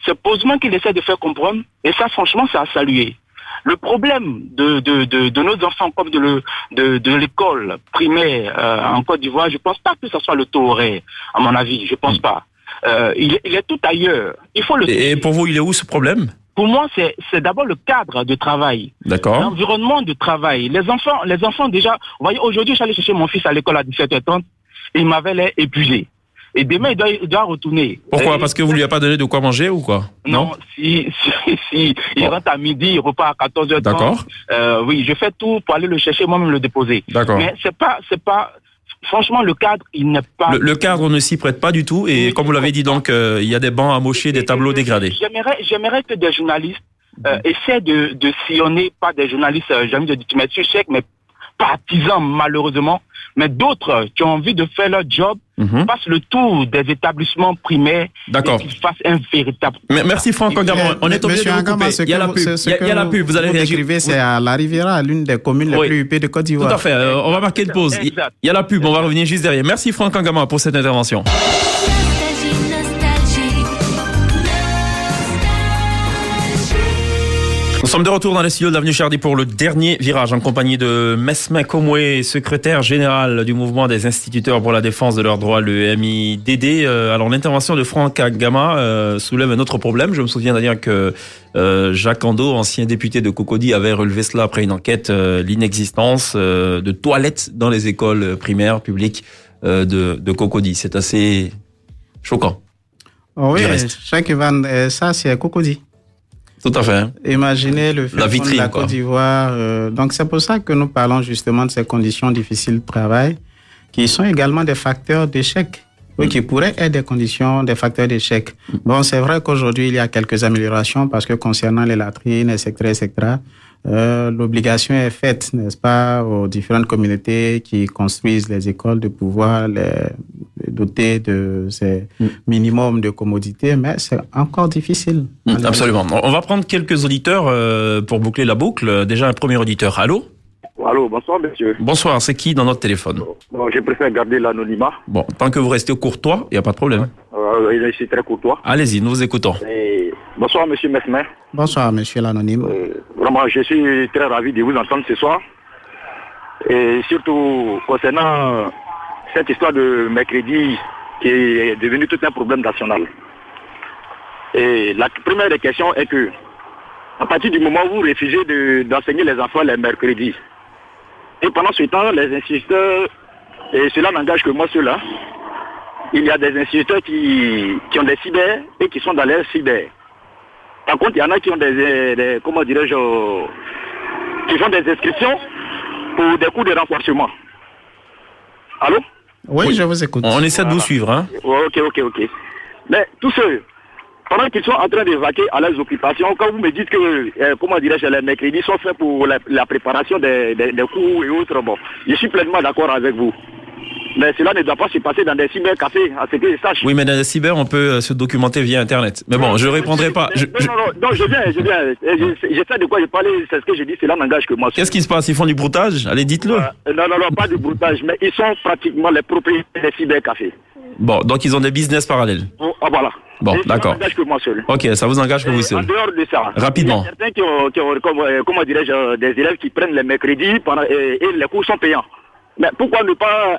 c'est posement qu'il essaie de faire comprendre, et ça, franchement, ça a salué. Le problème de nos enfants comme de l'école primaire en Côte d'Ivoire, je pense pas que ce soit le taux horaire, à mon avis, je pense pas. Il est tout ailleurs. Il faut Et pour vous, il est où ce problème? Pour moi, c'est d'abord le cadre de travail. D'accord. L'environnement de travail. Les enfants déjà, vous voyez, aujourd'hui, j'allais chercher mon fils à l'école à 17h30, et il m'avait l'air épuisé. Et demain, il doit retourner. Pourquoi? Parce que vous lui avez pas donné de quoi manger ou quoi? Non, si il rentre à midi, il repart à 14h30. D'accord. Oui, je fais tout pour aller le chercher, moi-même le déposer. D'accord. Mais c'est pas, franchement, le cadre, il n'est pas... Le cadre ne s'y prête pas du tout, et comme vous l'avez dit, donc, il y a des bancs amochés, des tableaux dégradés. J'aimerais que des journalistes essaient de sillonner, pas des journalistes, j'ai envie de dire, M. Chek, mais partisans, malheureusement, mais d'autres qui ont envie de faire leur job, fassent le tour des établissements primaires. D'accord. Et qu'ils fassent un véritable... Merci Franck Angama. On est obligé de vous couper. Il y a la pub. Il y a la pub. Vous allez réagir. C'est à La Riviera, l'une des communes les plus huppées de Côte d'Ivoire. Tout à fait. On va marquer une pause. Il y a la pub. On va revenir juste derrière. Merci Franck Angama pour cette intervention. sommes de retour dans les studios de l'avenue Chardy pour le dernier virage en compagnie de Mesme Komwe, secrétaire général du mouvement des instituteurs pour la défense de leurs droits, le MIDD. Alors l'intervention de Franck Agama soulève un autre problème. Je me souviens d'ailleurs que Jacques Ando, ancien député de Cocody, avait relevé cela après une enquête, l'inexistence de toilettes dans les écoles primaires publiques de Cocody. C'est assez choquant. Oui, Jacques Ivan, ça c'est Cocody. Tout à fait. Imaginez le fait de la Côte d'Ivoire. Donc c'est pour ça que nous parlons justement de ces conditions difficiles de travail, qui sont également des facteurs d'échec, oui, qui pourraient être des facteurs d'échec. Bon, c'est vrai qu'aujourd'hui il y a quelques améliorations parce que concernant les latrines, etc., l'obligation est faite, n'est-ce pas, aux différentes communautés qui construisent les écoles de pouvoir les doter de ces minimums de commodité, mais c'est encore difficile. Absolument. On va prendre quelques auditeurs pour boucler la boucle. Déjà un premier auditeur. Allô? Allô, bonsoir monsieur. Bonsoir, c'est qui dans notre téléphone? Bon, je préfère garder l'anonymat. Bon, tant que vous restez courtois, il n'y a pas de problème. Je suis très courtois. Allez-y, nous vous écoutons. Bonsoir monsieur Mesmer. Bonsoir monsieur l'anonyme. Vraiment, je suis très ravi de vous entendre ce soir. Et surtout concernant cette histoire de mercredi qui est devenue tout un problème national. Et la première des questions est que, à partir du moment où vous refusez d'enseigner les enfants les mercredis, et pendant ce temps, les instituteurs, et cela n'engage que moi ceux-là, il y a des instituteurs qui ont des cyber et qui sont dans les cyber. Par contre, il y en a qui ont des comment dirais-je, qui font des inscriptions pour des cours de renforcement. Allô? Oui, je vous écoute. On essaie de vous suivre, hein? Ok. Mais tous ceux, pendant qu'ils sont en train de vaquer à leurs occupations, quand vous me dites que, comment dirais-je, les mercredis sont faits pour la préparation des cours et autres, bon, je suis pleinement d'accord avec vous. Mais cela ne doit pas se passer dans des cybercafés, à ce que je sache. Oui, mais dans les cyber, on peut se documenter via Internet. Mais bon, je ne répondrai pas. Non, je viens. Je sais de quoi je parlais, c'est ce que je dis, cela n'engage que moi. Qu'est-ce qui se passe? Ils font du broutage? Allez, dites-le. Non, pas du broutage, mais ils sont pratiquement les propriétaires des cybercafés. Bon, donc ils ont des business parallèles. Voilà. Bon, d'accord. Ça n'engage que moi seul. Ok, ça vous engage que vous seul. En dehors de ça, rapidement. Il y a certains qui ont comment dirais-je, des élèves qui prennent les mercredis et les cours sont payants. Mais pourquoi ne pas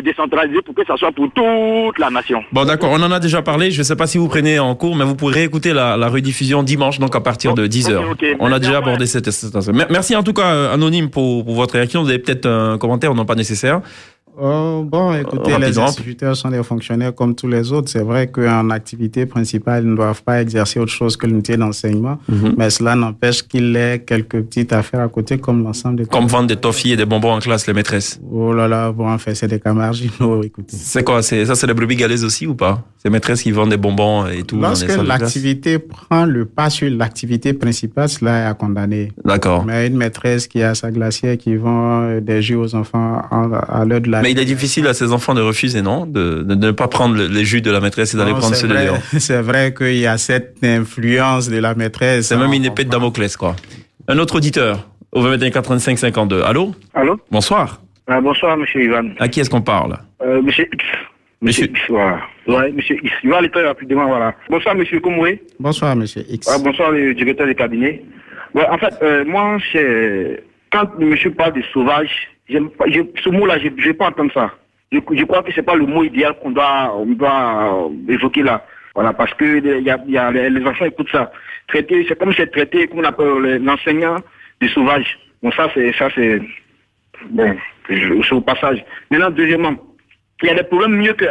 décentraliser pour que ça soit pour toute la nation? Bon, d'accord, on en a déjà parlé. Je ne sais pas si vous prenez en cours, mais vous pourrez écouter la rediffusion dimanche, donc à partir de 10h. Okay. On a déjà abordé cette aspect. Merci en tout cas, Anonyme, pour votre réaction. Vous avez peut-être un commentaire, non pas nécessaire. Bon, écoutez, les instituteurs sont des fonctionnaires comme tous les autres. C'est vrai qu'en activité principale, ils ne doivent pas exercer autre chose que le métier d'enseignement, mais cela n'empêche qu'il ait quelques petites affaires à côté, comme l'ensemble des... Comme vendre des toffees et des bonbons en classe, les maîtresses. Oh là là, bon, en fait, c'est des cas marginaux, écoutez. C'est quoi? Ça, c'est les brebis galaises aussi ou pas? Ces maîtresses qui vendent des bonbons et tout. Lorsque l'activité prend le pas sur l'activité principale, cela est à condamner. D'accord. Mais une maîtresse qui a sa glacière, qui vend des jus aux enfants à l'heure de la... Mais il est difficile à ces enfants de refuser, non? De ne pas prendre les jus de la maîtresse et d'aller prendre ceux de Léon. C'est vrai qu'il y a cette influence de la maîtresse. C'est même une épée de Damoclès, quoi. Un autre auditeur, au 21 85 52. Allô? Allô? Bonsoir. Bonsoir, monsieur Ivan. À qui est-ce qu'on parle? Monsieur X. Monsieur X, voilà. Ouais, monsieur X. Je vais aller très rapidement, voilà. Bonsoir, monsieur Komwe. Bonsoir, monsieur X. Bonsoir, le directeur du cabinet. Ouais, en fait, moi, quand le monsieur parle de sauvage, ce mot-là, je ne vais pas entendre ça. Je crois que c'est pas le mot idéal qu'on doit évoquer là. Voilà, parce que les enfants écoutent ça. Traiter, c'est comme c'est traité, comme on appelle l'enseignant de sauvage. Bon, ça c'est, bon, c'est au passage. Maintenant, deuxièmement, il y a des problèmes mieux que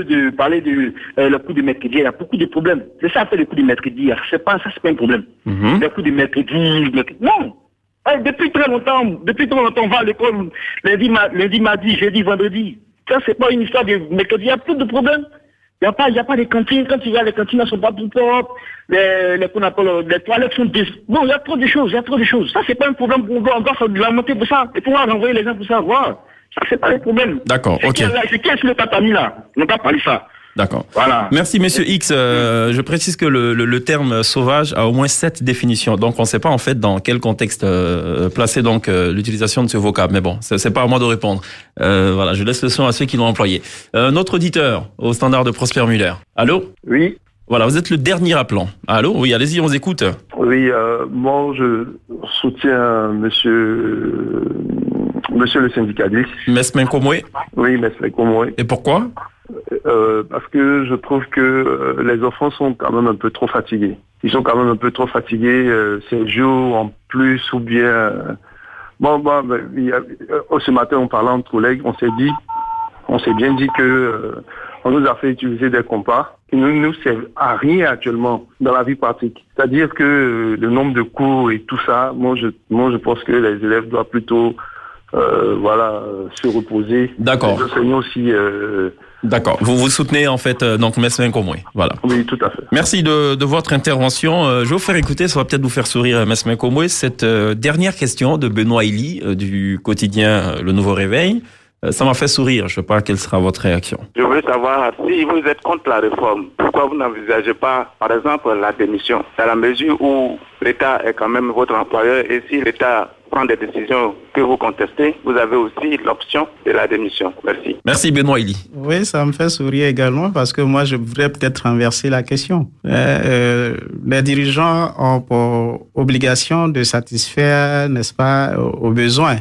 de parler de le coup de mercredi. Il y a beaucoup de problèmes. C'est ça, fait le coup de mercredi. C'est pas un problème. Le coup de mercredi, non. Depuis très longtemps, on va à l'école lundi, mardi, jeudi, vendredi. Ça, c'est pas une histoire de mercredi. Il y a plus de problèmes. Il y a pas de cantines. Quand tu vas, les cantines ne sont pas tout propres. Les toilettes sont bon, il y a trop de choses. Ça, c'est pas un problème. On doit lamenter pour ça. Et pouvoir renvoyer les gens pour ça. Voilà. Ça, c'est pas un problème. D'accord, ok. C'est qui est-ce le tatami là? On n'a pas parlé ça. D'accord. Voilà. Merci, monsieur X. Je précise que le terme sauvage a au moins 7 définitions. Donc, on ne sait pas, en fait, dans quel contexte placer donc l'utilisation de ce vocable. Mais bon, c'est pas à moi de répondre. Voilà, je laisse le son à ceux qui l'ont employé. Notre auditeur au standard de Prosper Muller. Allô? Oui. Voilà, vous êtes le dernier appelant. Allô, oui, allez-y, on vous écoute. Oui, moi je soutiens monsieur le syndicaliste. Mesmen Komoué. Oui, Mesmen Komoué. Et pourquoi? Parce que je trouve que les enfants sont quand même un peu trop fatigués. Ils sont quand même un peu trop fatigués, 5 jours en plus ou bien... ce matin, on parlait entre collègues, on s'est bien dit que on nous a fait utiliser des compas qui ne nous servent à rien actuellement dans la vie pratique. C'est-à-dire que le nombre de cours et tout ça, moi je pense que les élèves doivent plutôt se reposer. D'accord. Les enseignants aussi. D'accord. Vous soutenez en fait donc Mesmen Komoué. Voilà. Oui, tout à fait. Merci de votre intervention. Je vais vous faire écouter, ça va peut-être vous faire sourire, Mesmen Komoué, cette dernière question de Benoît Elie du quotidien Le Nouveau Réveil. Ça m'a fait sourire. Je ne sais pas quelle sera votre réaction. Je voulais savoir si vous êtes contre la réforme, pourquoi vous n'envisagez pas, par exemple, la démission, dans la mesure où l'État est quand même votre employeur et si l'État prend des décisions que vous contestez, vous avez aussi l'option de la démission. Merci. Merci Benoît Elie. Oui, ça me fait sourire également parce que moi, je voudrais peut-être renverser la question. Les dirigeants ont pour obligation de satisfaire, n'est-ce pas, aux besoins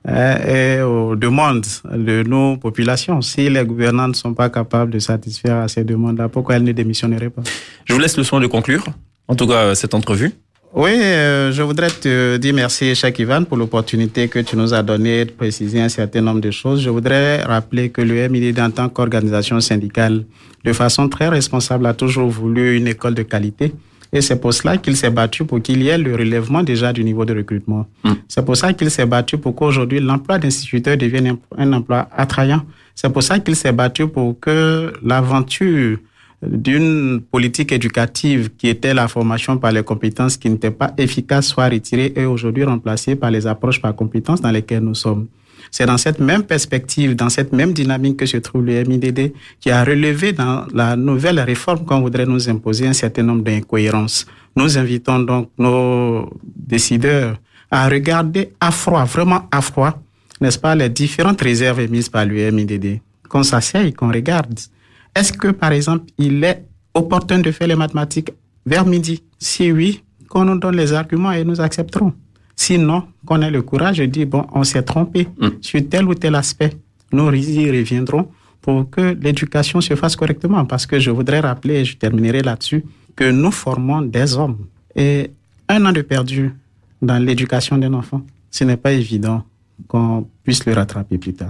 et aux demandes de nos populations. Si les gouvernants ne sont pas capables de satisfaire à ces demandes-là, pourquoi elles ne démissionneraient pas? Je vous laisse le soin de conclure, en tout cas cette entrevue. Oui, je voudrais te dire merci, Cheikh Ivan, pour l'opportunité que tu nous as donnée de préciser un certain nombre de choses. Je voudrais rappeler que le MIDD, en tant qu'organisation syndicale, de façon très responsable, a toujours voulu une école de qualité. Et c'est pour cela qu'il s'est battu pour qu'il y ait le relèvement déjà du niveau de recrutement. C'est pour ça qu'il s'est battu pour qu'aujourd'hui l'emploi d'instituteur devienne un emploi attrayant. C'est pour ça qu'il s'est battu pour que l'aventure d'une politique éducative qui était la formation par les compétences qui n'était pas efficace soit retirée et aujourd'hui remplacée par les approches par compétences dans lesquelles nous sommes. C'est dans cette même perspective, dans cette même dynamique que se trouve le MIDD qui a relevé dans la nouvelle réforme qu'on voudrait nous imposer un certain nombre d'incohérences. Nous invitons donc nos décideurs à regarder à froid, vraiment à froid, n'est-ce pas, les différentes réserves émises par le MIDD. Qu'on s'asseye, qu'on regarde. Est-ce que, par exemple, il est opportun de faire les mathématiques vers midi? Si oui, qu'on nous donne les arguments et nous accepterons. Sinon, qu'on ait le courage de dire, bon, on s'est trompé sur tel ou tel aspect. Nous y reviendrons pour que l'éducation se fasse correctement. Parce que je voudrais rappeler, et je terminerai là-dessus, que nous formons des hommes. Et 1 an de perdu dans l'éducation d'un enfant, ce n'est pas évident qu'on puisse le rattraper plus tard.